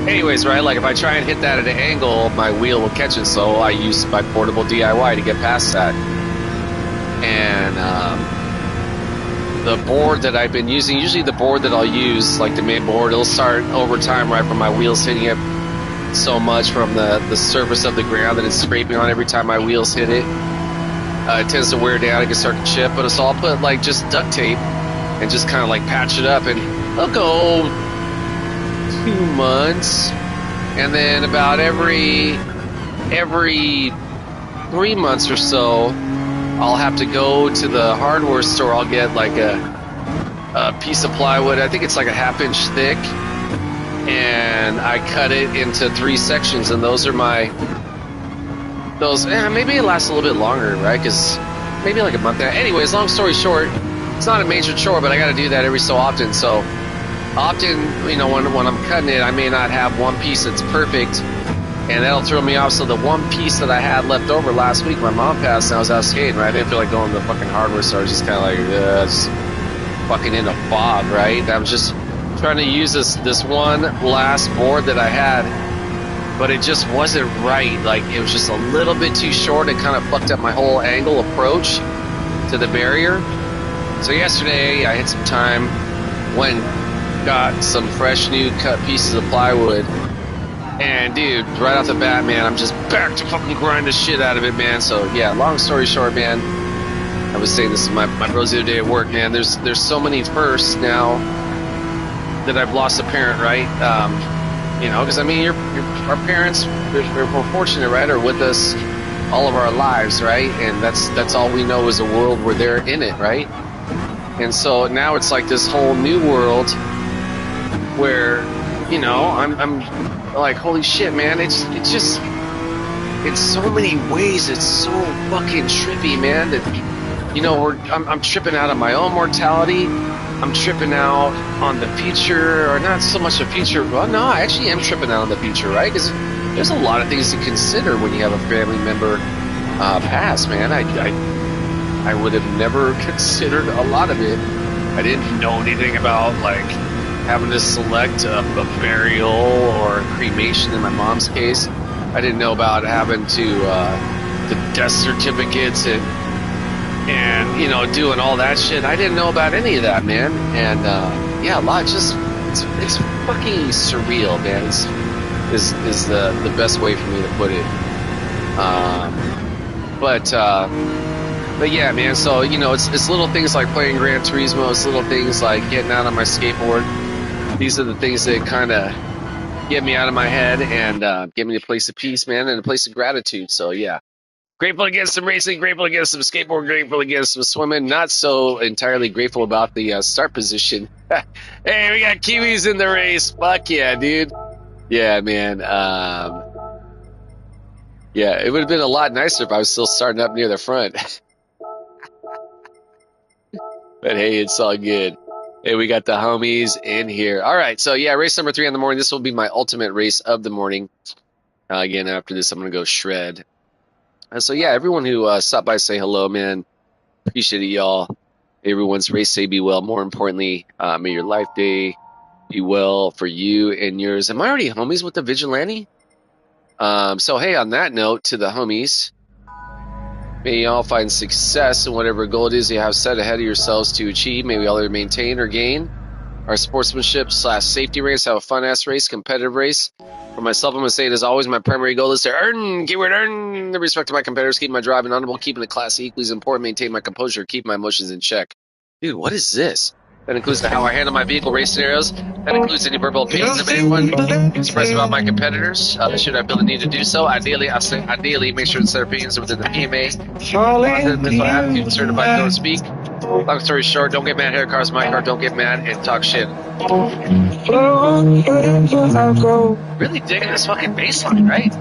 anyways, right, like if I try and hit that at an angle, my wheel will catch it. So I use my portable DIY to get past that. And the board that I've been using, usually the board that I'll use, like the main board, it'll start over time, right, from my wheels hitting it so much from the surface of the ground that it's scraping on every time my wheels hit it. It tends to wear down, it can start to chip, but so I'll put like just duct tape and just kind of like patch it up, and it'll go 2 months, and then about every 3 months or so, I'll have to go to the hardware store. I'll get like a piece of plywood. I think it's like a 1/2 inch thick, and I cut it into 3 sections, and those are maybe it lasts a little bit longer, right? Because maybe like a month. Anyways, long story short, it's not a major chore, but I got to do that every so often. So often, you know, when I'm cutting it, I may not have one piece that's perfect, and that'll throw me off. So the one piece that I had left over last week, my mom passed, and I was out skating, right? I didn't feel like going to the fucking hardware store. I was just kind of like, just fucking in a fog, right? I was just trying to use this one last board that I had, but it just wasn't right. Like, it was just a little bit too short. It kind of fucked up my whole angle approach to the barrier. So yesterday, I had some time, went and got some fresh new cut pieces of plywood. And dude, right off the bat, man, I'm just back to fucking grind the shit out of it, man. So yeah, long story short, man, I was saying this to my bros the other day at work, man. There's so many firsts now that I've lost a parent, right? You know, because I mean, our parents, we're fortunate, right, are with us all of our lives, right? And that's all we know is a world where they're in it, right? And so now it's like this whole new world where, you know, I'm like, holy shit, man, it's just, in so many ways, it's so fucking trippy, man, that, you know, I'm tripping out on my own mortality. I'm tripping out on the future, or not so much the future. Well, no, I actually am tripping out on the future, right? Because there's a lot of things to consider when you have a family member pass, man. I would have never considered a lot of it. I didn't know anything about, like, having to select a burial or a cremation in my mom's case. I didn't know about having to the death certificates and you know, doing all that shit. I didn't know about any of that, man. And yeah, a lot. Just it's fucking surreal, man. Is the best way for me to put it. But yeah, man. So, you know, it's little things like playing Gran Turismo. It's little things like getting out on my skateboard. These are the things that kind of get me out of my head and get me to a place of peace, man, and a place of gratitude. So yeah, grateful to get some racing, grateful to get some skateboard, grateful to get some swimming. Not so entirely grateful about the start position. Hey, we got Kiwis in the race. Fuck yeah, dude. Yeah, man. Yeah, it would have been a lot nicer if I was still starting up near the front. But hey, it's all good. Hey, we got the homies in here. All right, so yeah, race number 3 in the morning. This will be my ultimate race of the morning. Again, after this, I'm going to go shred. So yeah, everyone who stopped by, say hello, man. Appreciate it, y'all. Everyone's race day be well. More importantly, may your life day be well for you and yours. Am I already homies with the vigilante? So hey, on that note, to the homies, may you all find success in whatever goal it is you have set ahead of yourselves to achieve. May we all either maintain or gain our sportsmanship / safety race. Have a fun ass race, competitive race. For myself, I'm gonna say it as always. My primary goal is to earn the respect of my competitors, keep my driving honorable, keeping the class equally as important, maintain my composure, keep my emotions in check. Dude, what is this? That includes how I handle my vehicle race scenarios. That includes any verbal opinions of anyone expressed about my competitors. Should I feel the need to do so? Ideally, make sure to set opinions within the PMA. Positive mental attitude, certified don't speak. Long story short, don't get mad. Here, car's my car. Don't get mad and talk shit. Really digging this fucking bass line, right?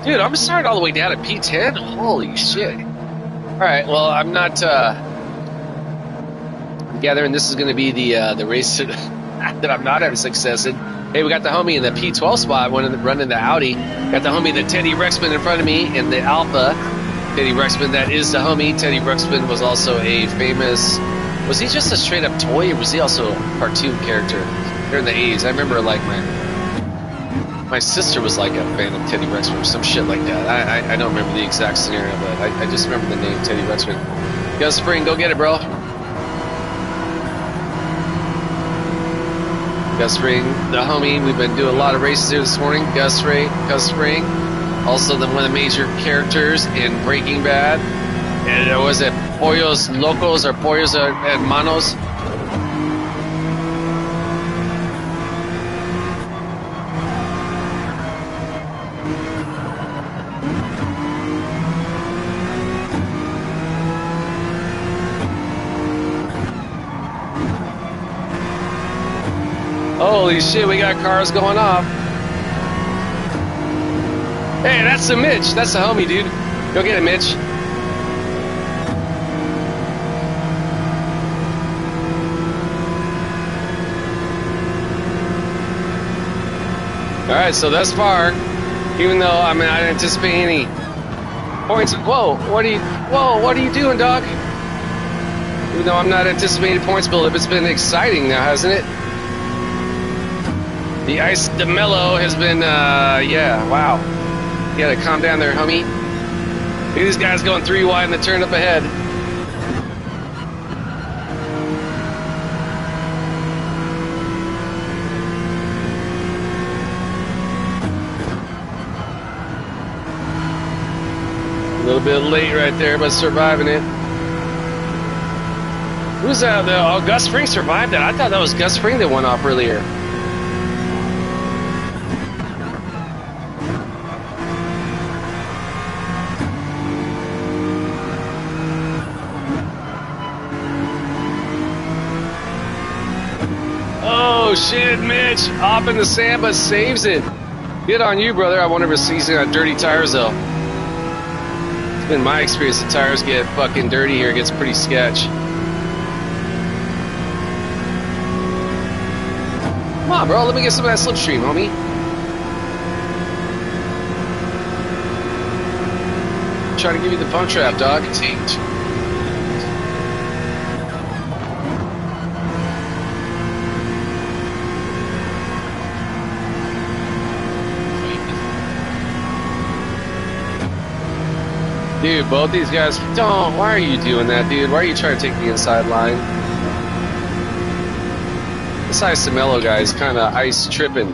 Dude, I'm starting all the way down at P10. Holy shit. Alright, well, I'm not, I'm gathering this is going to be the race that I'm not having success in. Hey, we got the homie in the P12 spot running the Audi. Got the homie, the Teddy Rexman in front of me in the Alpha. Teddy Rexman, that is the homie. Teddy Rexman was also a famous... Was he just a straight-up toy, or was he also a cartoon character during the 80s? I remember, like, my sister was like a fan of Teddy Rexman or some shit like that. I don't remember the exact scenario, but I just remember the name Teddy Rexman. Gus Spring, go get it, bro. Gus Spring, the homie. We've been doing a lot of races here this morning. Gus Spring. Also one of the major characters in Breaking Bad. And was it Pollos Locos or Pollos Hermanos? Holy shit, we got cars going off. Hey, that's the Mitch. That's the homie, dude. Go get it, Mitch. Alright, so thus far, even though I didn't anticipate any points. Whoa, what are you doing, dog? Even though I'm not anticipating points build up, it's been exciting now, hasn't it? The ice DeMello has been, yeah, wow. You gotta calm down there, homie. Look at these guys going 3 wide in the turn up ahead. A little bit late right there, but surviving it. Who's that? Oh, Gus Spring survived that. I thought that was Gus Spring that went off earlier. Oh shit, Mitch, off in the sand, but saves it. Good on you, brother. I wonder if it's season on dirty tires, though. It's been my experience, the tires get fucking dirty here. It gets pretty sketch. Come on, bro. Let me get some of that slipstream, homie. I'm trying to give you the pump trap, dog. Dude, both these guys, don't. Why are you doing that, dude? Why are you trying to take the inside line? This Ice DeMello guy is kind of ice tripping.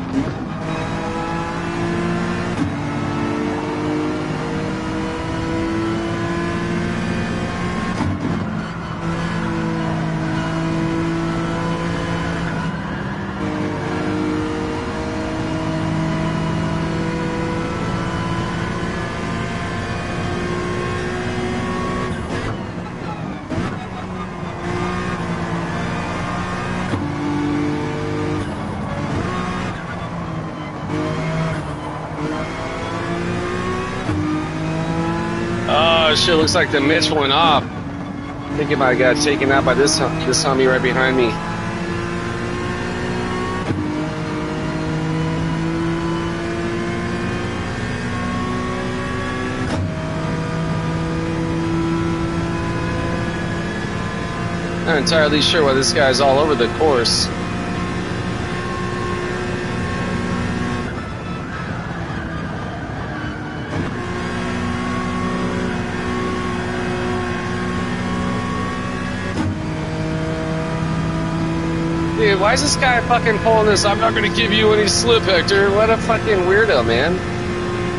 Oh shit, looks like the Mitch went off. I think it might have got taken out by this homie right behind me. Not entirely sure why this guy's all over the course. Dude, why is this guy fucking pulling this? I'm not gonna give you any slip, Hector. What a fucking weirdo, man.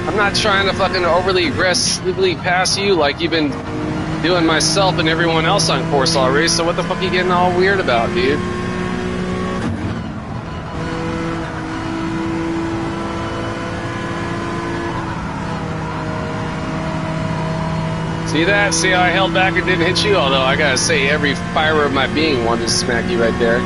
I'm not trying to fucking overly aggressively pass you like you've been doing myself and everyone else on course already, so what the fuck are you getting all weird about, dude? See that? See how I held back and didn't hit you? Although I gotta say, every fiber of my being wanted to smack you right there.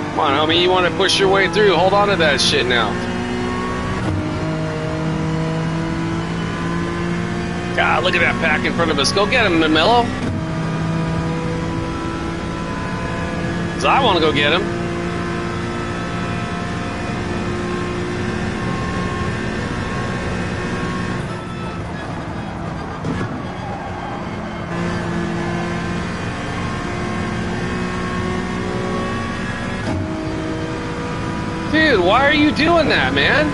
Come on, homie, you want to push your way through? Hold on to that shit now. God, look at that pack in front of us. Go get him, Mello. 'Cause I want to go get him. Dude, why are you doing that, man?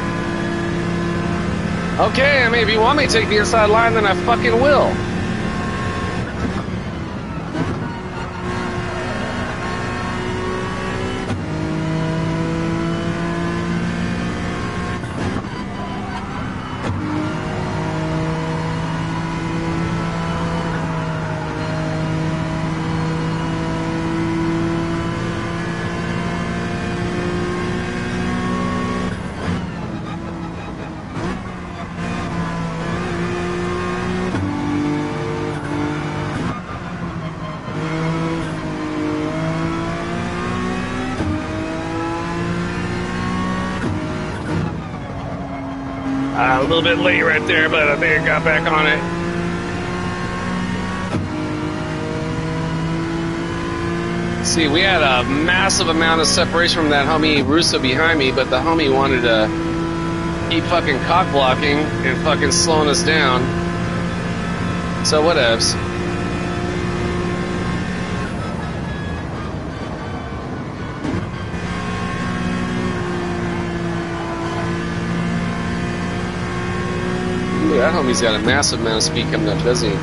Okay, I mean, if you want me to take the inside line, then I fucking will. A little bit late right there, but I think I got back on it. See, we had a massive amount of separation from that homie Russo behind me, but the homie wanted to keep fucking cock blocking and fucking slowing us down. So whatevs. Ooh, that homie's got a massive amount of speed coming up, doesn't he?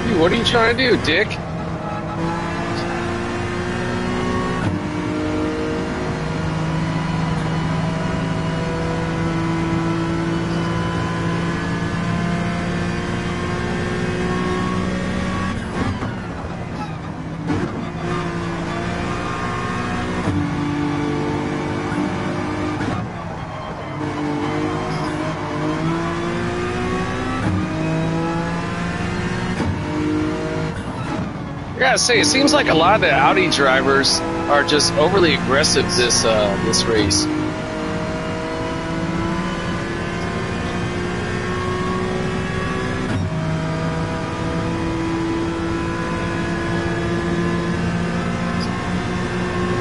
Dude, what are you trying to do, dick? I gotta say, it seems like a lot of the Audi drivers are just overly aggressive this race.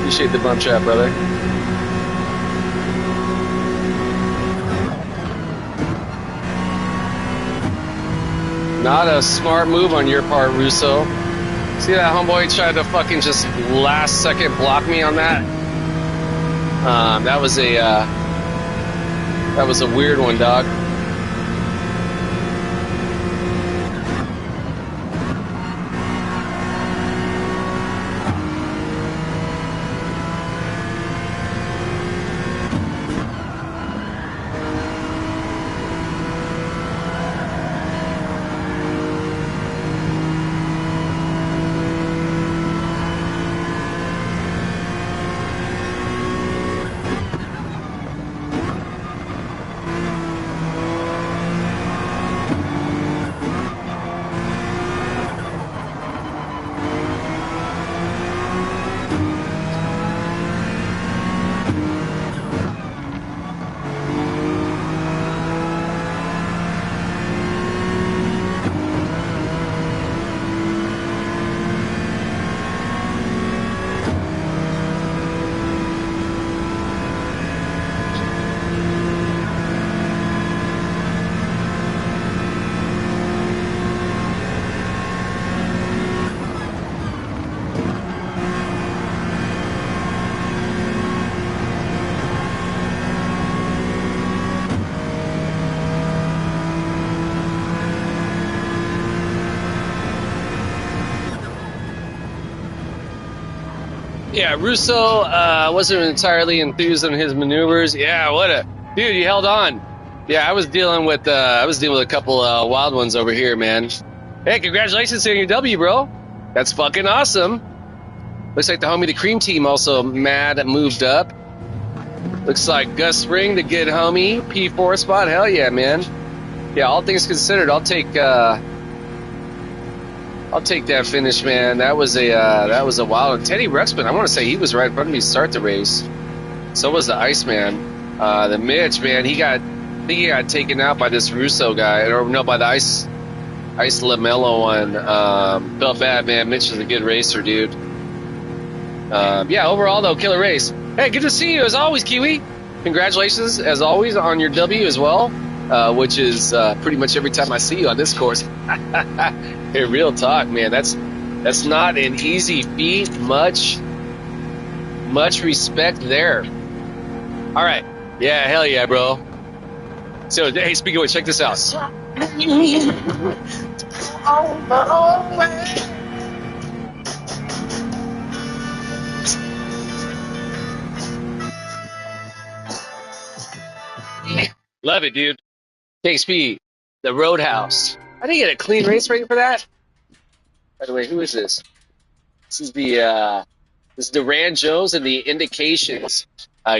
Appreciate the bump chat, brother. Not a smart move on your part, Russo. See that homeboy tried to fucking just last second block me on that? That was a weird one, dog. Yeah, Russo wasn't entirely enthused on his maneuvers. Yeah, what a dude! You held on. Yeah, I was dealing with a couple wild ones over here, man. Hey, congratulations on your W, bro. That's fucking awesome. Looks like the homie the cream team also mad moved up. Looks like Gus Spring, the good homie, P4 spot. Hell yeah, man. Yeah, all things considered, I'll take that finish, man. That was a wild one. Teddy Ruxpin, I want to say he was right in front of me to start the race. So was the Iceman. The Mitch, man, I think he got taken out by this Russo guy, or no, by the Ice LaMelo one. Felt bad, man. Mitch is a good racer, dude. Yeah, overall though, killer race. Hey, good to see you as always, Kiwi. Congratulations as always on your W as well, which is pretty much every time I see you on this course. Hey, real talk, man. That's not an easy feat. Much respect there. All right. Yeah, hell yeah, bro. So, hey, speaking of which, check this out. Love it, dude. Take speed. The Roadhouse. I didn't get a clean race rating for that. By the way, who is this? This is Duran Jones and the Indications.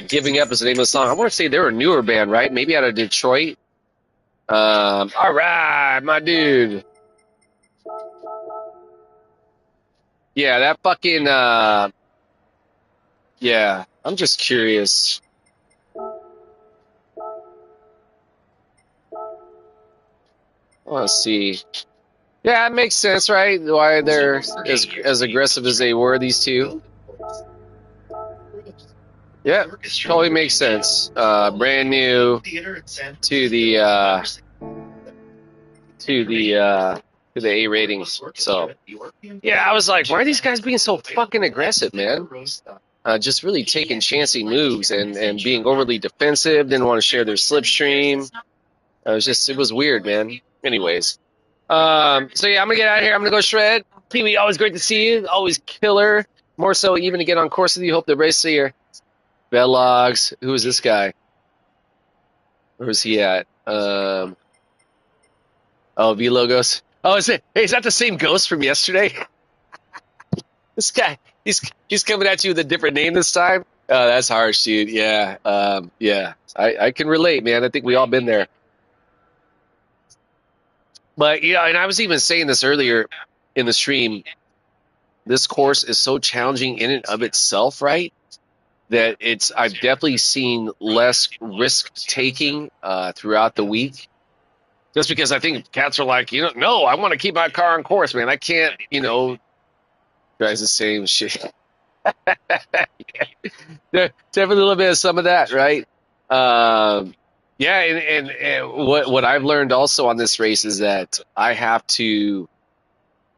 Giving Up is the name of the song. I want to say they're a newer band, right? Maybe out of Detroit. All right, my dude. Yeah, that fucking yeah. I'm just curious. I want to see. Yeah, it makes sense, right? Why they're as aggressive as they were, these two. Yeah, totally makes sense. Brand new to the A ratings. So yeah, I was like, why are these guys being so fucking aggressive, man? Just really taking chancy moves and being overly defensive. Didn't want to share their slipstream. It was weird, man. Anyways, so yeah, I'm gonna get out of here. I'm gonna go shred. Pee-wee, always great to see you. Always killer. More so even to get on course with you. Hope the race here. Bellogs. Who is this guy? Where's he at? Oh, V Logos. Oh, is it? Hey, is that the same ghost from yesterday? This guy, he's coming at you with a different name this time. Oh, that's harsh, dude. Yeah, yeah. I can relate, man. I think we all been there. But yeah, and I was even saying this earlier in the stream. This course is so challenging in and of itself, right? That I've definitely seen less risk taking throughout the week. Just because I think cats are like, no, I want to keep my car on course, man. I can't, drives the same shit. Definitely a little bit of some of that, right? Yeah, and what I've learned also on this race is that I have to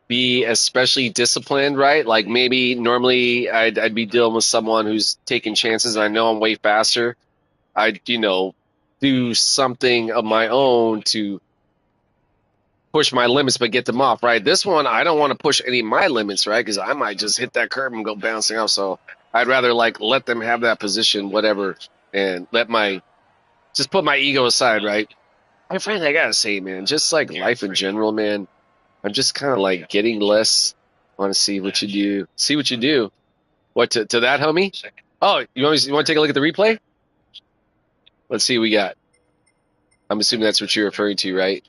be especially disciplined, right? Like maybe normally I'd be dealing with someone who's taking chances and I know I'm way faster. I'd, do something of my own to push my limits but get them off, right? This one, I don't want to push any of my limits, right? Because I might just hit that curb and go bouncing off. So I'd rather let them have that position, whatever, and just put my ego aside, right? My friend, I gotta say, man, just like life in general, man, I'm just kind of like getting less. Want to see what you do. See what you do. What to that, homie? Oh, you want to take a look at the replay? Let's see what we got. I'm assuming that's what you're referring to, right?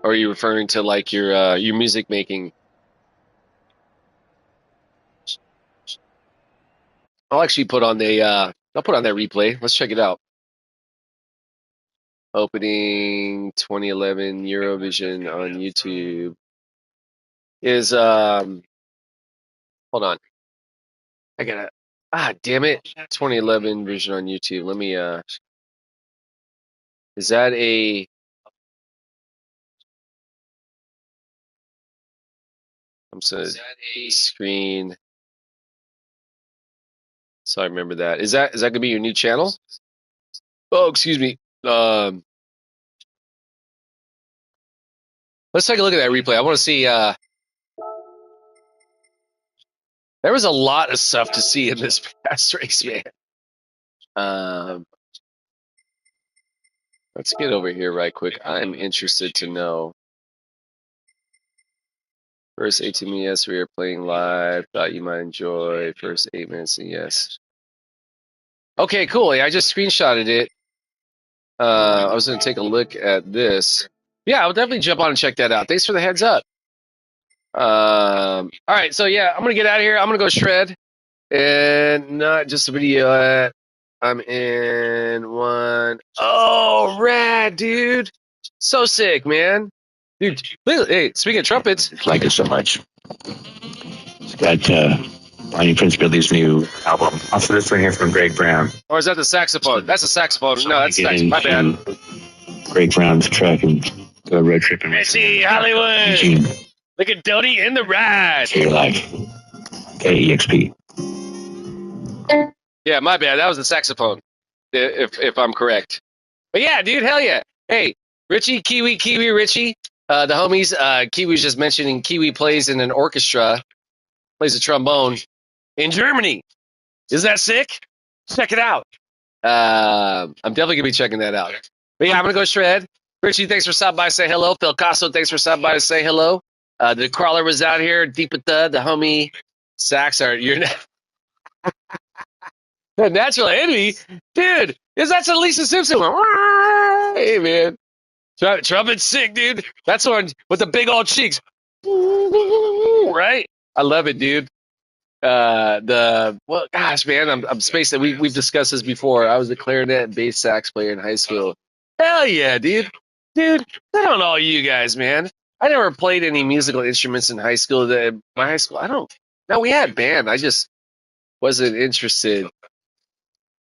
Or are you referring to like your music making? I'll actually put on I'll put on that replay. Let's check it out. Opening 2011 Eurovision on YouTube is hold on. I gotta damn it. 2011 version on YouTube. Let me is that I'm sorry, screen. So I remember that. Is that gonna be your new channel? Oh, excuse me. Let's take a look at that replay. I want to see There was a lot of stuff to see in this past race, man. Let's get over here right quick. I'm interested to know. First 18 minutes, we are playing live. Thought you might enjoy. First 8 minutes, and yes. Okay, cool. Yeah, I just screenshotted it. I was going to take a look at this. Yeah, I'll definitely jump on and check that out. Thanks for the heads up. All right, so yeah, I'm going to get out of here. I'm going to go shred. And not just a video. I'm in one. Oh, rad, dude. So sick, man. Dude, hey, speaking of trumpets. Like it so much. It's got Bonnie Prince Billy's new album. Also, this one here from Greg Brown. Or is that the saxophone? That's a saxophone. No, that's the saxophone. My bad. Greg Brown's truck and go road tripping. Richie, Hollywood. Eugene. Look at Dodie in the ride. You're like KEXP. Yeah, my bad. That was the saxophone, if I'm correct. But yeah, dude, hell yeah. Hey, Richie, Kiwi, Richie. The homies, Kiwi's just mentioning Kiwi plays in an orchestra, plays a trombone in Germany. Is that sick? Check it out. I'm definitely going to be checking that out. But yeah, I'm going to go shred. Richie, thanks for stopping by. Say hello. Phil Casso, thanks for stopping by to say hello. The crawler was out here. Deep with the homie. Sax are you're the natural enemy, dude. Is that Lisa Simpson? Hey man, trumpet's sick, dude. That's the one with the big old cheeks, right? I love it, dude. Gosh, man, I'm spacing. We've discussed this before. I was a clarinet and bass sax player in high school. Hell yeah, dude. Dude, I don't know you guys, man. I never played any musical instruments in high school. My high school, no, we had band. I just wasn't interested.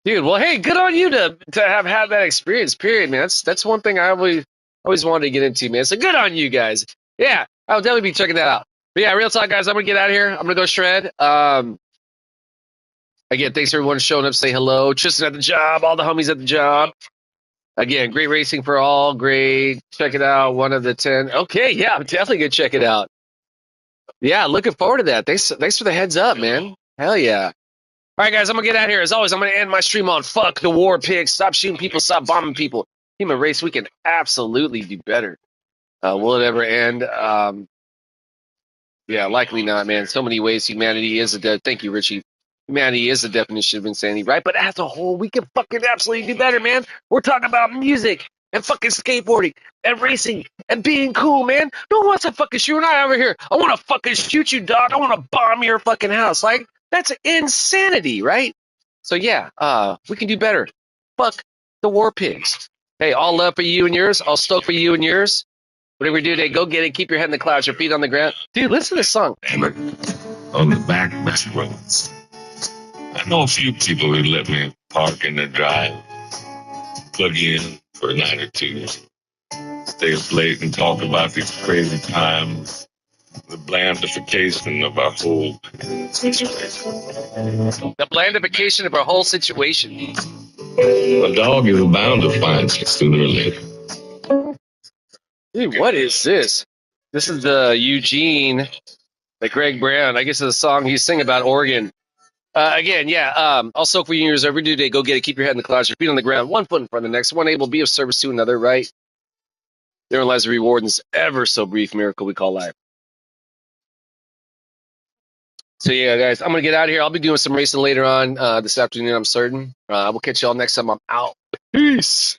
Dude, well, hey, good on you to have had that experience, period, man. That's one thing I always wanted to get into, man. So good on you guys. Yeah, I'll definitely be checking that out. But yeah, real talk, guys, I'm going to get out of here. I'm going to go shred. Again, thanks everyone for showing up. Say hello. Tristan at the job, all the homies at the job. Again, great racing for all. Great. Check it out. 1 of the 10. Okay, yeah, I'm definitely going to check it out. Yeah, looking forward to that. Thanks for the heads up, man. Hell yeah. All right, guys, I'm going to get out of here. As always, I'm going to end my stream on fuck the war pigs. Stop shooting people. Stop bombing people. Human race, we can absolutely do better. Will it ever end? Yeah, likely not, man. So many ways humanity is thank you, Richie. Humanity is the definition of insanity, right? But as a whole, we can fucking absolutely do better, man. We're talking about music and fucking skateboarding and racing and being cool, man. No one wants to fucking shoot an eye over here. I want to fucking shoot you, dog. I want to bomb your fucking house. Like, that's insanity, right? So, yeah, we can do better. Fuck the war pigs. Hey, all love for you and yours. All stoked for you and yours. Whatever you do today, go get it. Keep your head in the clouds, your feet on the ground. Dude, listen to this song. On the back roads. I know a few people who let me park in their drive, plug in for a night or two, stay up late and talk about these crazy times, the blandification of our whole situation. The blandification of our whole situation. A dog is bound to find you sooner or later. Dude, what is this? This is the Eugene, the Greg Brown. I guess it's a song he's singing about Oregon. Again, yeah, I'll soak for you years every day. Go get it. Keep your head in the clouds, your feet on the ground, 1 foot in front of the next, one able to be of service to another, right? Therein lies the reward in this ever so brief miracle we call life. So, yeah, guys, I'm going to get out of here. I'll be doing some racing later on this afternoon, I'm certain. We'll catch y'all next time I'm out. Peace.